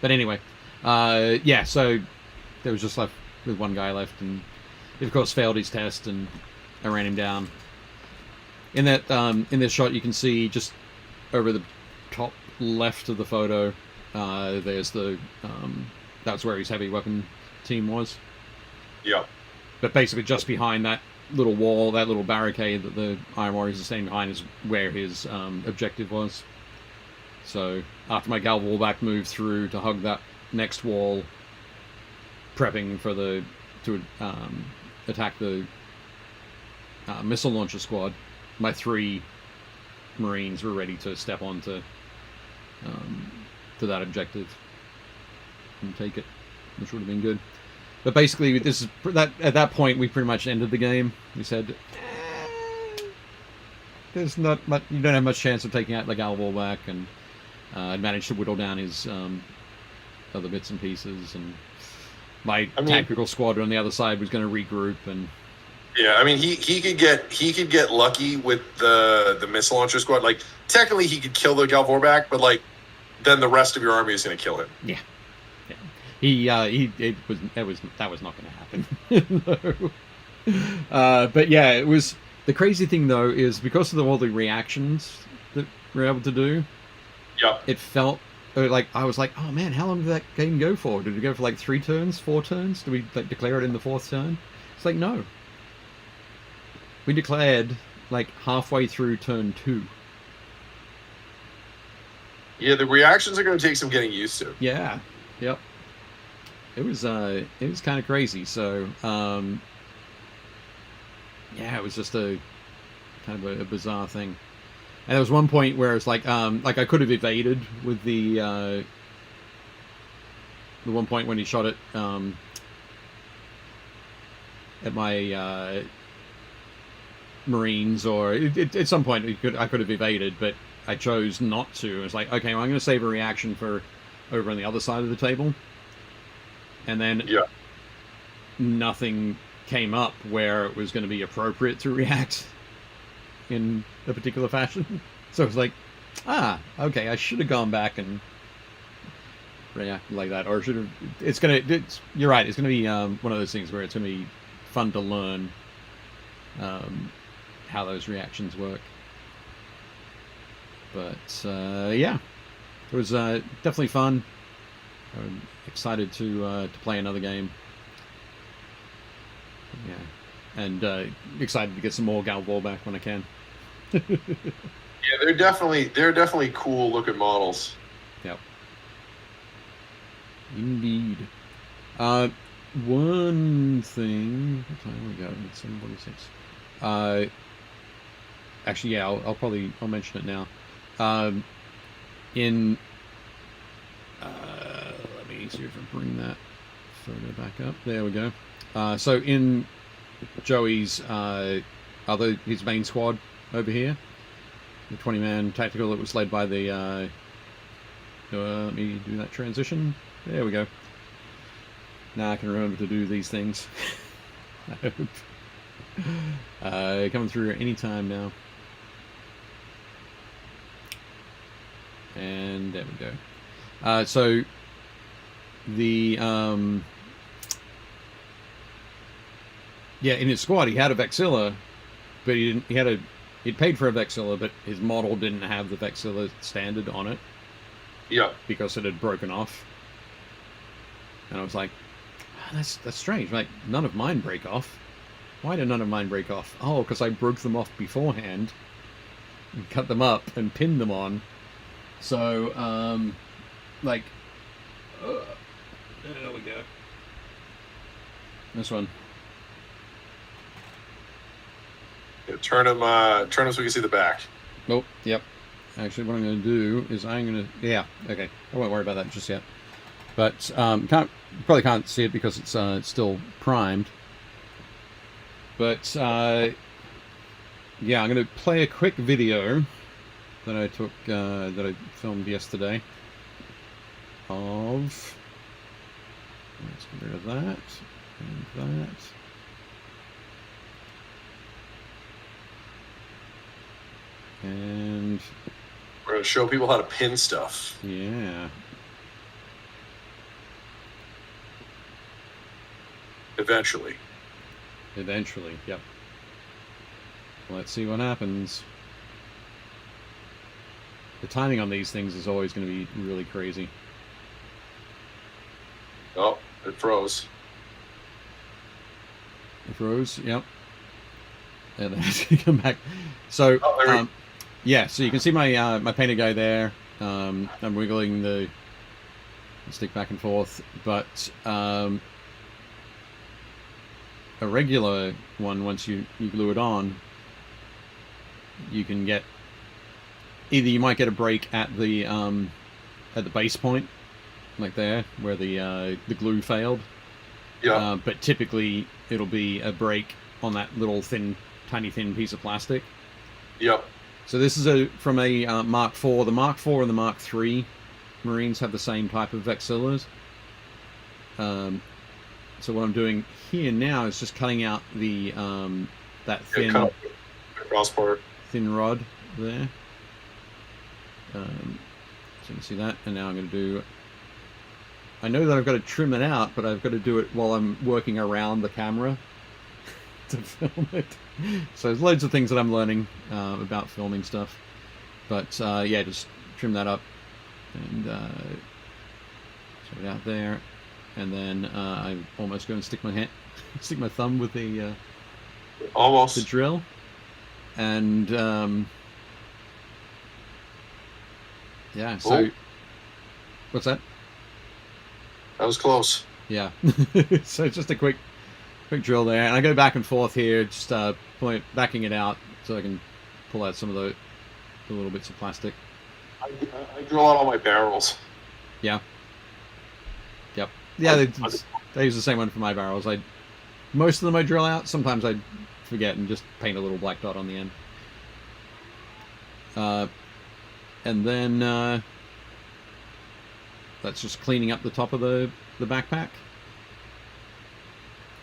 but anyway, yeah. So there was just left with one guy left, and he of course failed his test, and I ran him down. In that in this shot, you can see just over the top left of the photo. There's that's where his heavy weapon team was. Yeah. But basically, just behind that little wall, that little barricade that the Iron Warriors are standing behind, is where his objective was. So after my Gal Warback moved through to hug that next wall, prepping for to attack the missile launcher squad, my 3 Marines were ready to step on to that objective and take it, which would have been good. But basically, at that point we pretty much ended the game. We said, there's not much. You don't have much chance of taking out the Gal Warback, and I'd managed to whittle down his other bits and pieces, and my tactical squadron on the other side was going to regroup. And yeah, I mean, he could get lucky with the missile launcher squad. Like technically, he could kill the Gal Warback, but like then the rest of your army is going to kill him. Yeah. That was not going to happen. No. But yeah, it was. The crazy thing though is because of all the reactions that we're able to do. Yeah. It felt like I was like, oh man, how long did that game go for? Did it go for like 3 turns, 4 turns? Did we like declare it in the 4th turn? It's like no. We declared like halfway through turn 2. Yeah, the reactions are going to take some getting used to. Yeah. Yep. It was kind of crazy. So yeah, it was just a kind of a bizarre thing. And there was one point where it's like I could have evaded with the one point when he shot it at my Marines, or at some point I could have evaded, but I chose not to. It's like, okay, well, I'm going to save a reaction for over on the other side of the table, and then nothing came up where it was going to be appropriate to react in a particular fashion. So it's like, okay, I should have gone back and react like that, or should have. You're right. It's going to be one of those things where it's going to be fun to learn how those reactions work. But yeah, it was definitely fun. I'm excited to play another game. Yeah, and excited to get some more Gal Warback when I can. Yeah, they're definitely cool looking models. Yep. Indeed. one thing. What time we got? It's 7:46. Actually, yeah, I'll mention it now. Let me see if I bring that photo back up. There we go. So in Joey's his main squad over here, the 20-man tactical that was led by the. Let me do that transition. There we go. Now I can remember to do these things. I hope. Coming through any time now. And there we go. So the in his squad he had a vexilla, but he didn't. He'd paid for a vexilla, but his model didn't have the vexilla standard on it. Yeah. Because it had broken off. And I was like, that's strange. Like, none of mine break off. Why did none of mine break off? Oh, because I broke them off beforehand and cut them up and pinned them on. So, there we go. This one. Yeah, turn them so we can see the back. Oh, yep. Actually, what I'm going to do is yeah, okay. I won't worry about that just yet. But probably can't see it because it's still primed. But yeah, I'm going to play a quick video that I took that I filmed yesterday of. Let's get rid of that and that. And we're going to show people how to pin stuff. Yeah. Eventually. Eventually, yep. Let's see what happens. The timing on these things is always going to be really crazy. Oh, it froze. It froze, yep. And then it's going to come back. So, yeah, so you can see my my painted guy there. I'm wiggling the stick back and forth, but a regular one, once you glue it on, you can get either you might get a break at the base point, like there where the glue failed. Yeah. But typically it'll be a break on that little tiny thin piece of plastic. Yep. So this is from a Mark IV. The Mark IV and the Mark III Marines have the same type of vexillas. So what I'm doing here now is just cutting out the that thin cross part, thin rod there. So you can see that, and now I'm going to do. I know that I've got to trim it out, but I've got to do it while I'm working around the camera to film it. So there's loads of things that I'm learning about filming stuff, but yeah, just trim that up and sort it out there, and then I'm almost going to stick my thumb with the drill, and yeah. So what's that? That was close. Yeah. So just a quick drill there, and I go back and forth here, just backing it out so I can pull out some of the little bits of plastic. I drill out all my barrels. Yeah. Yep. Yeah, they use the same one for my barrels. Most of them I drill out. Sometimes I forget and just paint a little black dot on the end. And then that's just cleaning up the top of the backpack.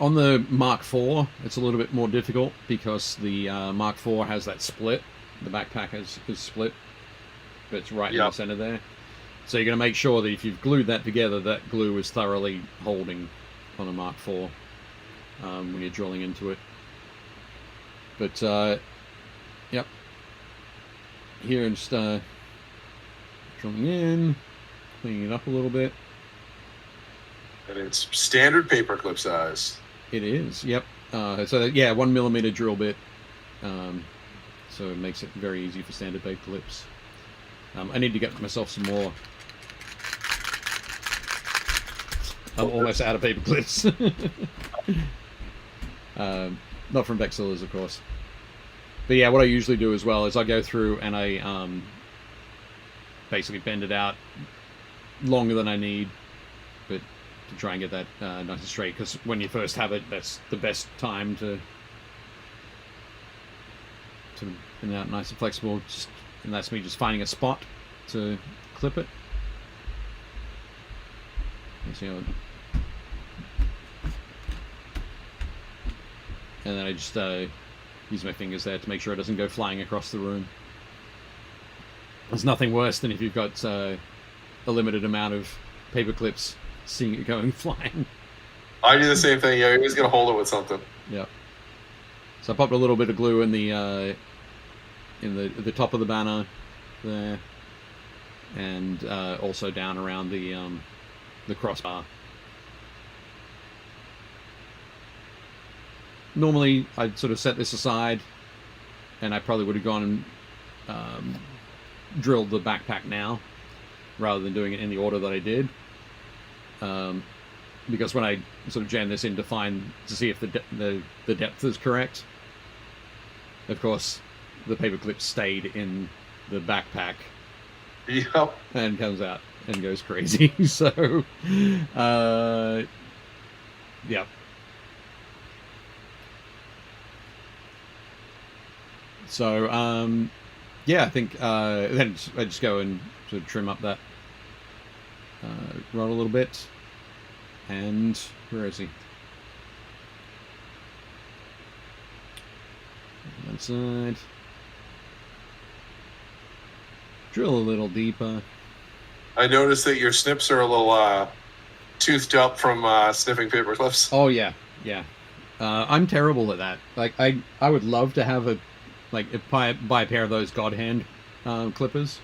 On the Mark IV, it's a little bit more difficult because the Mark IV has that split. The backpack is split, but it's right in the center there. So you're going to make sure that if you've glued that together, that glue is thoroughly holding on a Mark IV when you're drilling into it. But, yep. Here, just drilling in, cleaning it up a little bit. And it's standard paperclip size. It is, yep. So yeah, 1 millimeter drill bit. So it makes it very easy for standard paper clips. I need to get myself some more I'm almost out of paper clips. Not from vexillas, of course. But yeah, what I usually do as well is I go through and I basically bend it out longer than I need, but to try and get that nice and straight, because when you first have it, that's the best time to bend it out nice and flexible. And that's me just finding a spot to clip it. And then I just use my fingers there to make sure it doesn't go flying across the room. There's nothing worse than if you've got a limited amount of paper clips, seeing it going flying. I do the same thing. Yeah, you're always gonna hold it with something. Yep. So I popped a little bit of glue in the top of the banner there, and also down around the crossbar. Normally, I'd sort of set this aside, and I probably would have gone and drilled the backpack now, rather than doing it in the order that I did. Because when I sort of jam this in to see if the depth is correct, of course, the paper clip stayed in the backpack. Yep. And comes out and goes crazy. So, yeah. So, yeah, I think then I just go and sort of trim up that rod a little bit. And where is he? One side. Drill a little deeper. I noticed that your snips are a little toothed up from sniffing paper clips. Oh yeah, yeah. I'm terrible at that. Like I would love to have buy a pair of those God Hand clippers,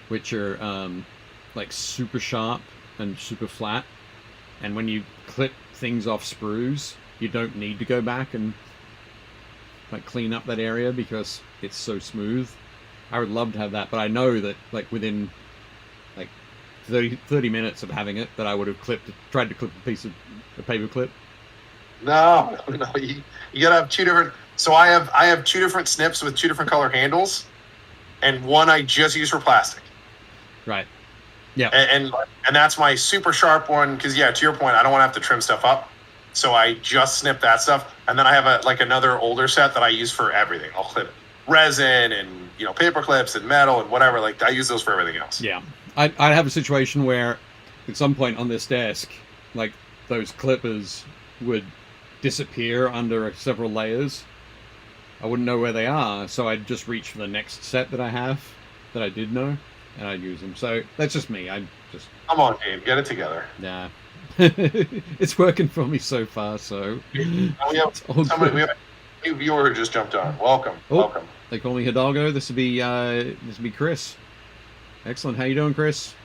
which are like super sharp and super flat. And when you clip things off sprues, you don't need to go back and like clean up that area because it's so smooth. I would love to have that, but I know that like within like 30 minutes of having it, that I would have tried to clip a piece of a paper clip. No. You gotta have two different. So I have two different snips with two different color handles, and one I just use for plastic. Right. Yeah. And that's my super sharp one, because yeah, to your point, I don't want to have to trim stuff up, so I just snip that stuff, and then I have another older set that I use for everything. I'll clip resin and paper clips and metal and whatever. Like I use those for everything else. Yeah, I'd have a situation where at some point on this desk, like those clippers would disappear under several layers. I wouldn't know where they are, so I'd just reach for the next set that I have that I did know, and I'd use them. So that's just me. Come on, Dave, get it together. Yeah. It's working for me so far. So we have a new viewer who just jumped on. Welcome. Welcome. They call me Hidalgo. This would be Chris. Excellent. How you doing, Chris?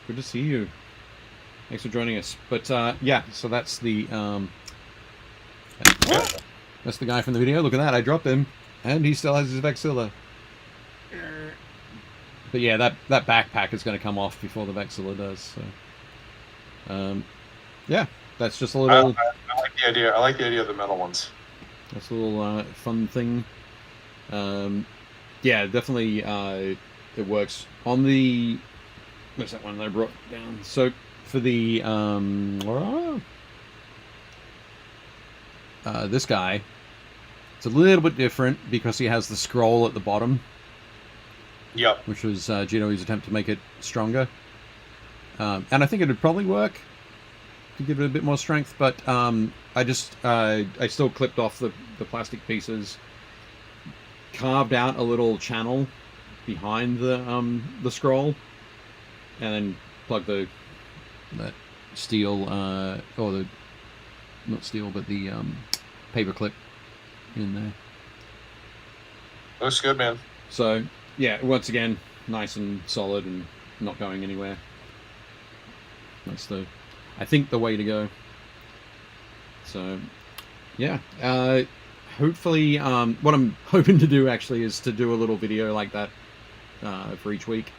Good to see you. Thanks for joining us. But yeah, so that's the guy from the video. Look at that. I dropped him, and he still has his vexilla. But yeah, that backpack is going to come off before the vexilla does. So, yeah, that's just a little. I like the idea. I like the idea of the metal ones. That's a little fun thing. Yeah, definitely it works. On the... Where's that one that I brought down? So, for the... this guy, it's a little bit different because he has the scroll at the bottom. Yep. Which was Gino's attempt to make it stronger. And I think it would probably work to give it a bit more strength, but I still clipped off the plastic pieces, carved out a little channel behind the scroll, and then plugged that steel or the not steel but the paper clip in there. Looks good, man. So yeah, once again, nice and solid and not going anywhere. That's I think the way to go. So, yeah. Hopefully, what I'm hoping to do actually is to do a little video like that for each week.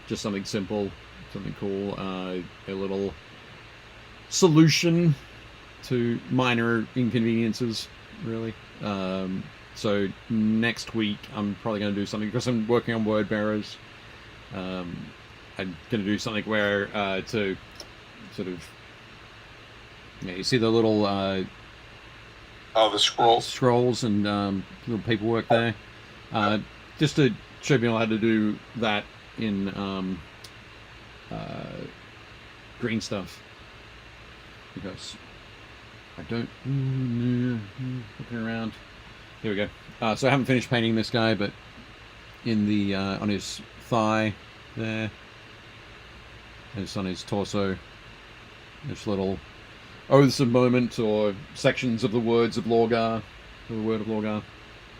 Just something simple something cool. A little solution to minor inconveniences, really. So next week I'm probably going to do something, because I'm working on word bearers. I'm going to do something where to sort of, yeah, you see the little Oh, the scrolls and little paperwork there. Just to show people how to do that in green stuff, because I don't looking around. Here we go. So I haven't finished painting this guy, but in the on his thigh there, and it's on his torso, there's little oaths of moment or sections of the words of Lorgar, or the word of Lorgar.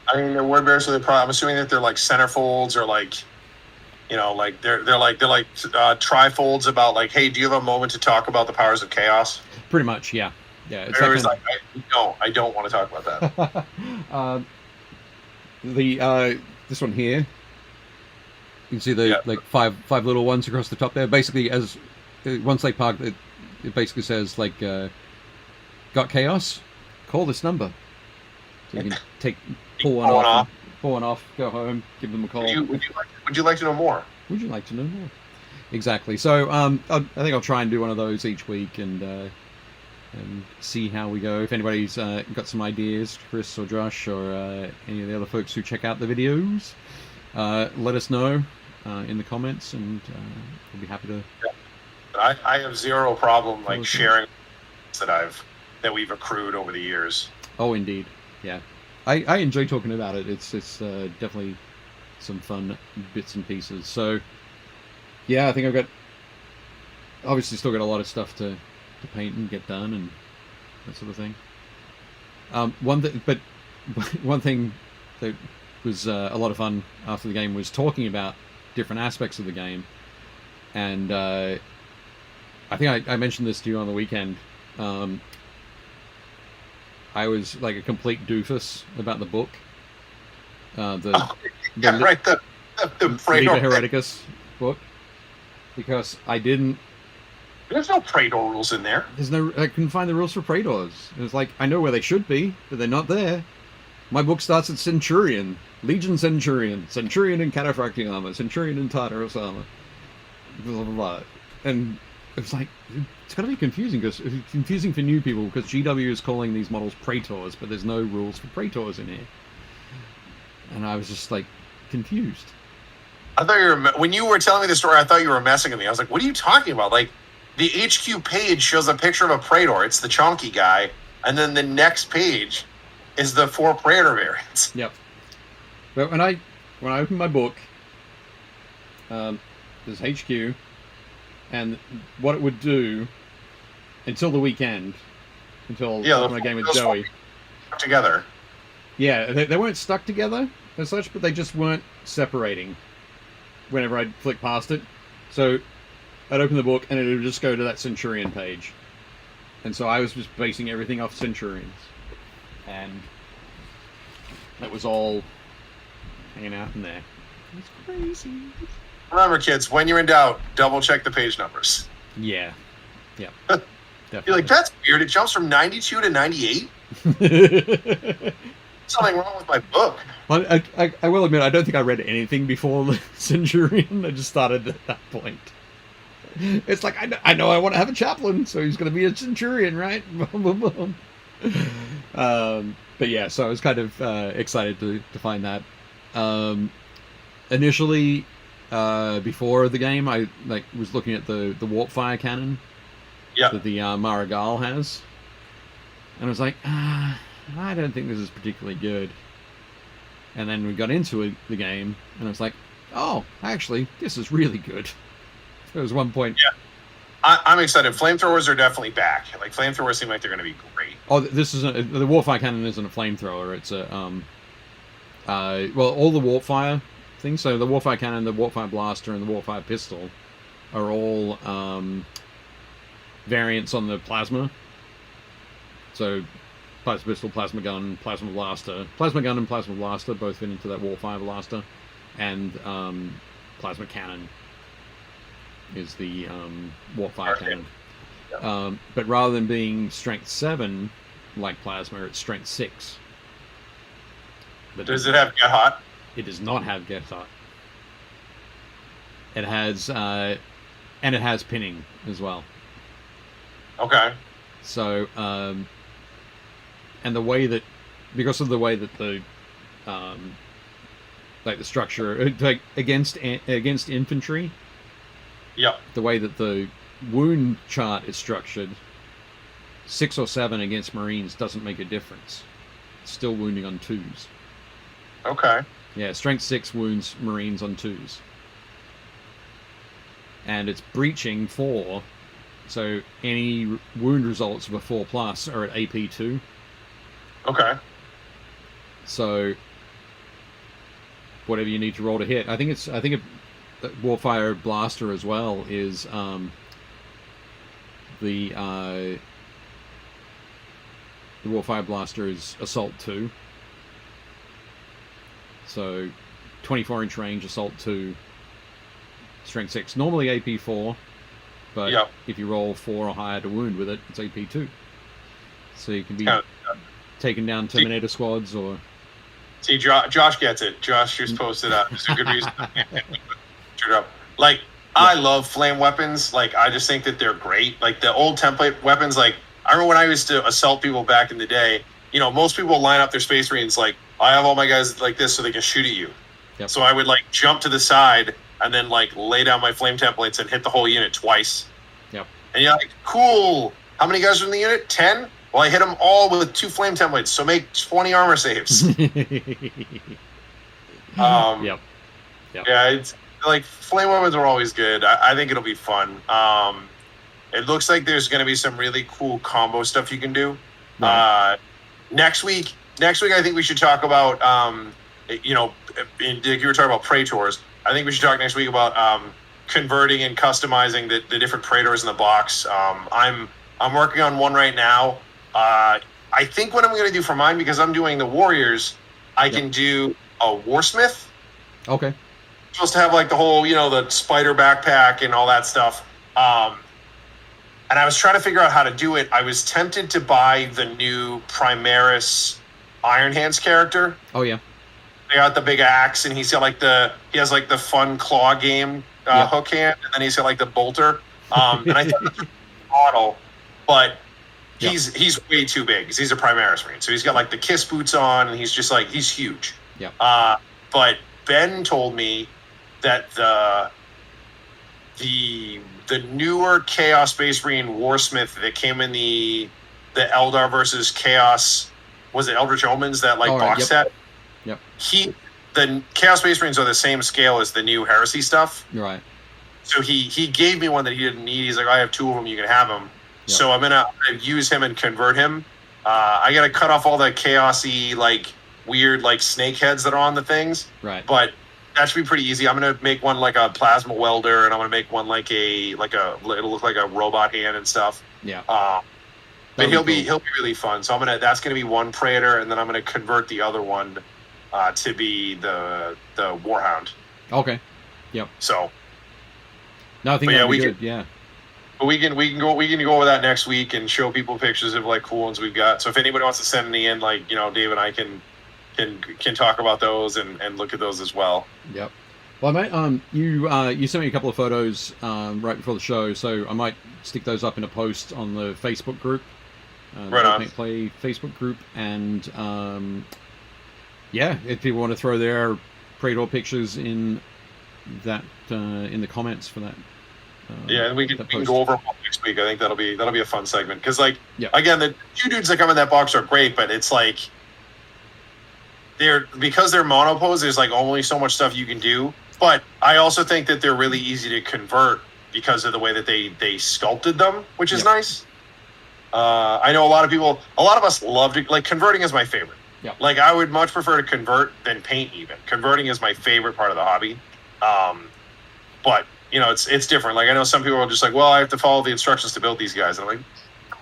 I mean, the word bearers are I'm assuming that they're like centerfolds, or like, you know, like they're like trifolds about like, hey, do you have a moment to talk about the powers of chaos? Pretty much, yeah. Yeah, it's I don't want to talk about that. This one here, you can see the like five little ones across the top there. Basically, as once they park, it basically says like, got chaos? Call this number. So you can pull one off, go home, give them a call. Would you like to know more? Would you like to know more? Exactly. So I think I'll try and do one of those each week and see how we go. If anybody's got some ideas, Chris or Josh or any of the other folks who check out the videos, let us know in the comments, and we'll be happy to. Yeah. I have zero problem like sharing that we've accrued over the years. Oh, indeed. Yeah, I enjoy talking about it. It's definitely some fun bits and pieces. So yeah, I think I've got obviously still got a lot of stuff to paint and get done and that sort of thing. One thing that was a lot of fun after the game was talking about different aspects of the game, and I think I mentioned this to you on the weekend. I was like a complete doofus about the book. The Liber Hereticus book, because I didn't. There's no Praetor rules in there. I couldn't find the rules for Praetors. It was like, I know where they should be, but they're not there. My book starts at Centurion, Legion Centurion, Centurion in Cataphractic armor, Centurion in Tartarus armor, blah, blah, blah. And it was like, it's going to be confusing, because it's confusing for new people, because GW is calling these models Praetors, but there's no rules for Praetors in here. And I was just like, confused. I thought when you were telling me the story, I thought you were messing with me. I was like, what are you talking about? Like, the HQ page shows a picture of a Praetor. It's the chonky guy. And then the next page is the 4 Praetor variants. Yep. But when I open my book, there's HQ, and what it would do until the weekend, until when I game with Joey. Together. Yeah, they weren't stuck together as such, but they just weren't separating whenever I'd flick past it. So I'd open the book and it would just go to that Centurion page. And so I was just basing everything off Centurions. And that was all hanging out in there. It's crazy. Remember, kids, when you're in doubt, double check the page numbers. Yeah. Yeah. You're like, that's weird. It jumps from 92 to 98? Something wrong with my book. Well, I will admit, I don't think I read anything before the Centurion. I just started at that point. It's like, I know I want to have a chaplain, so he's going to be a Centurion, right? But yeah, so I was kind of excited to find that. Initially, before the game, I was looking at the warp fire cannon that the Marigal has, and I was like, I don't think this is particularly good. And then we got into the game, and I was like, oh, actually, this is really good. There was one point. Yeah, I'm excited. Flamethrowers are definitely back. Like, flamethrowers seem like they're going to be great. Oh, this is the warfire cannon isn't a flamethrower. It's a well, all the warfire things. So the warfire cannon, the warfire blaster, and the warfire pistol are all variants on the plasma. So plasma pistol, plasma gun, plasma blaster. Plasma gun and plasma blaster both fit into that warfire blaster, and plasma cannon. is the Warfire Okay. cannon. Yeah. But rather than being strength 7 like plasma, it's strength 6. But Does it have get hot? It does not have get hot. It has and it has pinning as well. Okay. So and the way that, because of the way that the like the structure like against infantry, Yep. the way that the wound chart is structured, 6 or 7 against Marines doesn't make a difference. It's still wounding on 2s. Okay. Yeah, strength 6 wounds Marines on 2s. And it's breaching 4, so any wound results of a 4+ are at AP 2. Okay. So whatever you need to roll to hit. I think Warfire Blaster as well is the Warfire Blaster is Assault 2. So 24-inch range, Assault 2, Strength 6. Normally AP 4, but Yep. if you roll 4 or higher to wound with it, it's AP 2. So you can be Yeah. taking down Terminator squads or... See, Josh gets it. Josh just posted up. It's a good reason. Straight up. Like, I love flame weapons. Like, I just think that they're great. Like, the old template weapons, like, I remember when I used to assault people back in the day, you know, most people line up their Space Marines like, I have all my guys like this so they can shoot at you. Yep. So I would, like, jump to the side and then, like, lay down my flame templates and hit the whole unit twice. Yep. And you're like, cool. How many guys are in the unit? 10? Well, I hit them all with 2 flame templates, so make 20 armor saves. Yep. Yeah, it's like flame weapons are always good. I think it'll be fun. It looks like there's going to be some really cool combo stuff you can do. Right. Next week, I think we should talk about, you know, you were talking about Praetors. I think we should talk next week about converting and customizing the different Praetors in the box. I'm working on one right now. I think what I'm going to do for mine, because I'm doing the Warriors, I can do a Warsmith. Okay. Supposed to have like the whole, you know, the spider backpack and all that stuff. And I was trying to figure out how to do it. I was tempted to buy the new Primaris Iron Hands character. Oh yeah. They got the big axe, and he's got like he has like the fun claw game hook hand, and then he's got like the bolter. And I think that's a model, but he's way too big because he's a Primaris Marine. So he's got like the Kiss boots on, and he's just like, he's huge. Yeah. But Ben told me that the newer Chaos Space Marine Warsmith that came in the Eldar versus Chaos, was it Eldritch Omens, that like box set? Yep. The Chaos Space Marines are the same scale as the new Heresy stuff. You're right. So he gave me one that he didn't need. He's like, I have 2 of them, you can have them. Yep. So I'm gonna use him and convert him. I gotta cut off all the chaosy, like weird, like snake heads that are on the things. Right. But that should be pretty easy. I'm gonna make one like a plasma welder, and I'm gonna make one like it'll look like a robot hand and stuff. Yeah. But he'll be really fun. So that's gonna be one Praetor, and then I'm gonna convert the other one to be the Warhound. Okay. Yep. So. No, I think that'd be good. Yeah. But we can go over that next week and show people pictures of like cool ones we've got. So if anybody wants to send any in, like, you know, Dave and I can talk about those and look at those as well. Yep. Well, mate, you sent me a couple of photos right before the show, so I might stick those up in a post on the Facebook group. Right on. Paint Play Facebook group, and if people want to throw their Praetor pictures in that in the comments for that. And we can go over them next week. I think that'll be a fun segment because, like, yeah. Again, the 2 dudes that come in that box are great, but it's like because they're monopose. There's like only so much stuff you can do. But I also think that they're really easy to convert because of the way that they sculpted them, which is nice. I know a lot of us love to, like, converting is my favorite. Yeah. Like, I would much prefer to convert than paint even. Converting is my favorite part of the hobby. But, you know, it's different. Like, I know some people are just like, well, I have to follow the instructions to build these guys. And I'm like,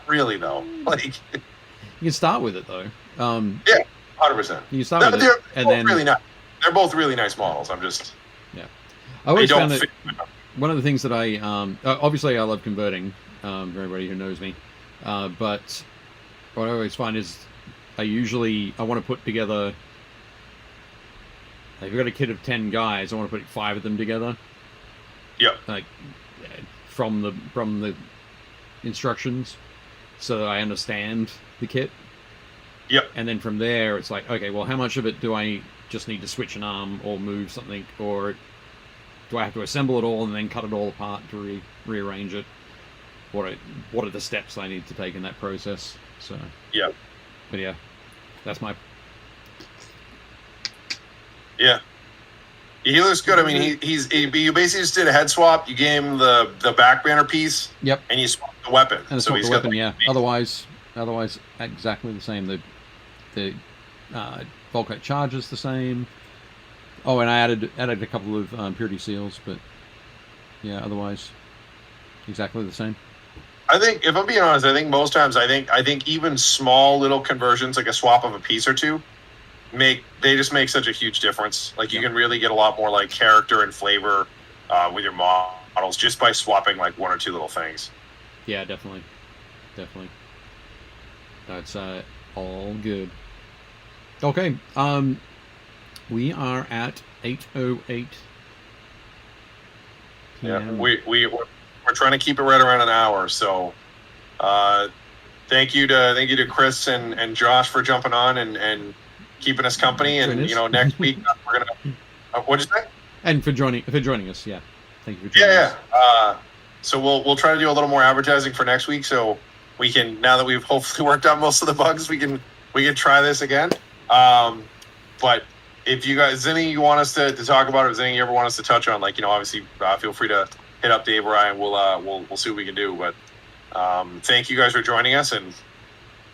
really, though? Like, you can start with it, though. 100%. You can start with it, and then really nice. They're both really nice models. I'm just... Yeah. I always found it... one of the things that I obviously I love converting. For everybody who knows me, but what I always find is I want to put together. If you've got a kit of 10 guys, I want to put 5 of them together. Yep. Like from the instructions, so that I understand the kit. Yep. And then from there, it's like, okay, well, how much of it do I just need to switch an arm or move something, or do I have to assemble it all and then cut it all apart to rearrange it? What are the steps I need to take in that process? So. Yeah. But yeah, that's my. Yeah. He looks good. I mean, you basically just did a head swap. You gave him the back banner piece. Yep. And you swapped the weapon. And so the weapon, yeah. Otherwise, exactly the same. The Volkite charge is the same. Oh, and I added a couple of purity seals, but yeah, otherwise, exactly the same. I think, if I'm being honest, I think most times, I think even small little conversions, like a swap of a piece or two, just make such a huge difference. Like you can really get a lot more like character and flavor with your models just by swapping like 1 or 2 little things. Yeah, definitely. That's all good. Okay, we are at 8:08 p.m. Yeah, we're trying to keep it right around an hour. So, thank you to Chris and Josh for jumping on and keeping us company. And next week we're gonna. What'd you say? And for joining us, yeah. Thank you for joining us. Yeah. So we'll try to do a little more advertising for next week, so we can, now that we've hopefully worked out most of the bugs, we can try this again. But if you guys, anything you want us to talk about, or is anything you ever want us to touch on, like, obviously feel free to hit up Dave or I, and we'll see what we can do. But thank you guys for joining us, and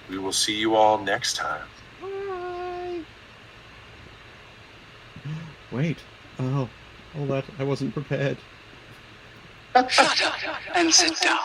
we will see you all next time. Bye. Wait. Oh, all that, I wasn't prepared. Shut up and sit down.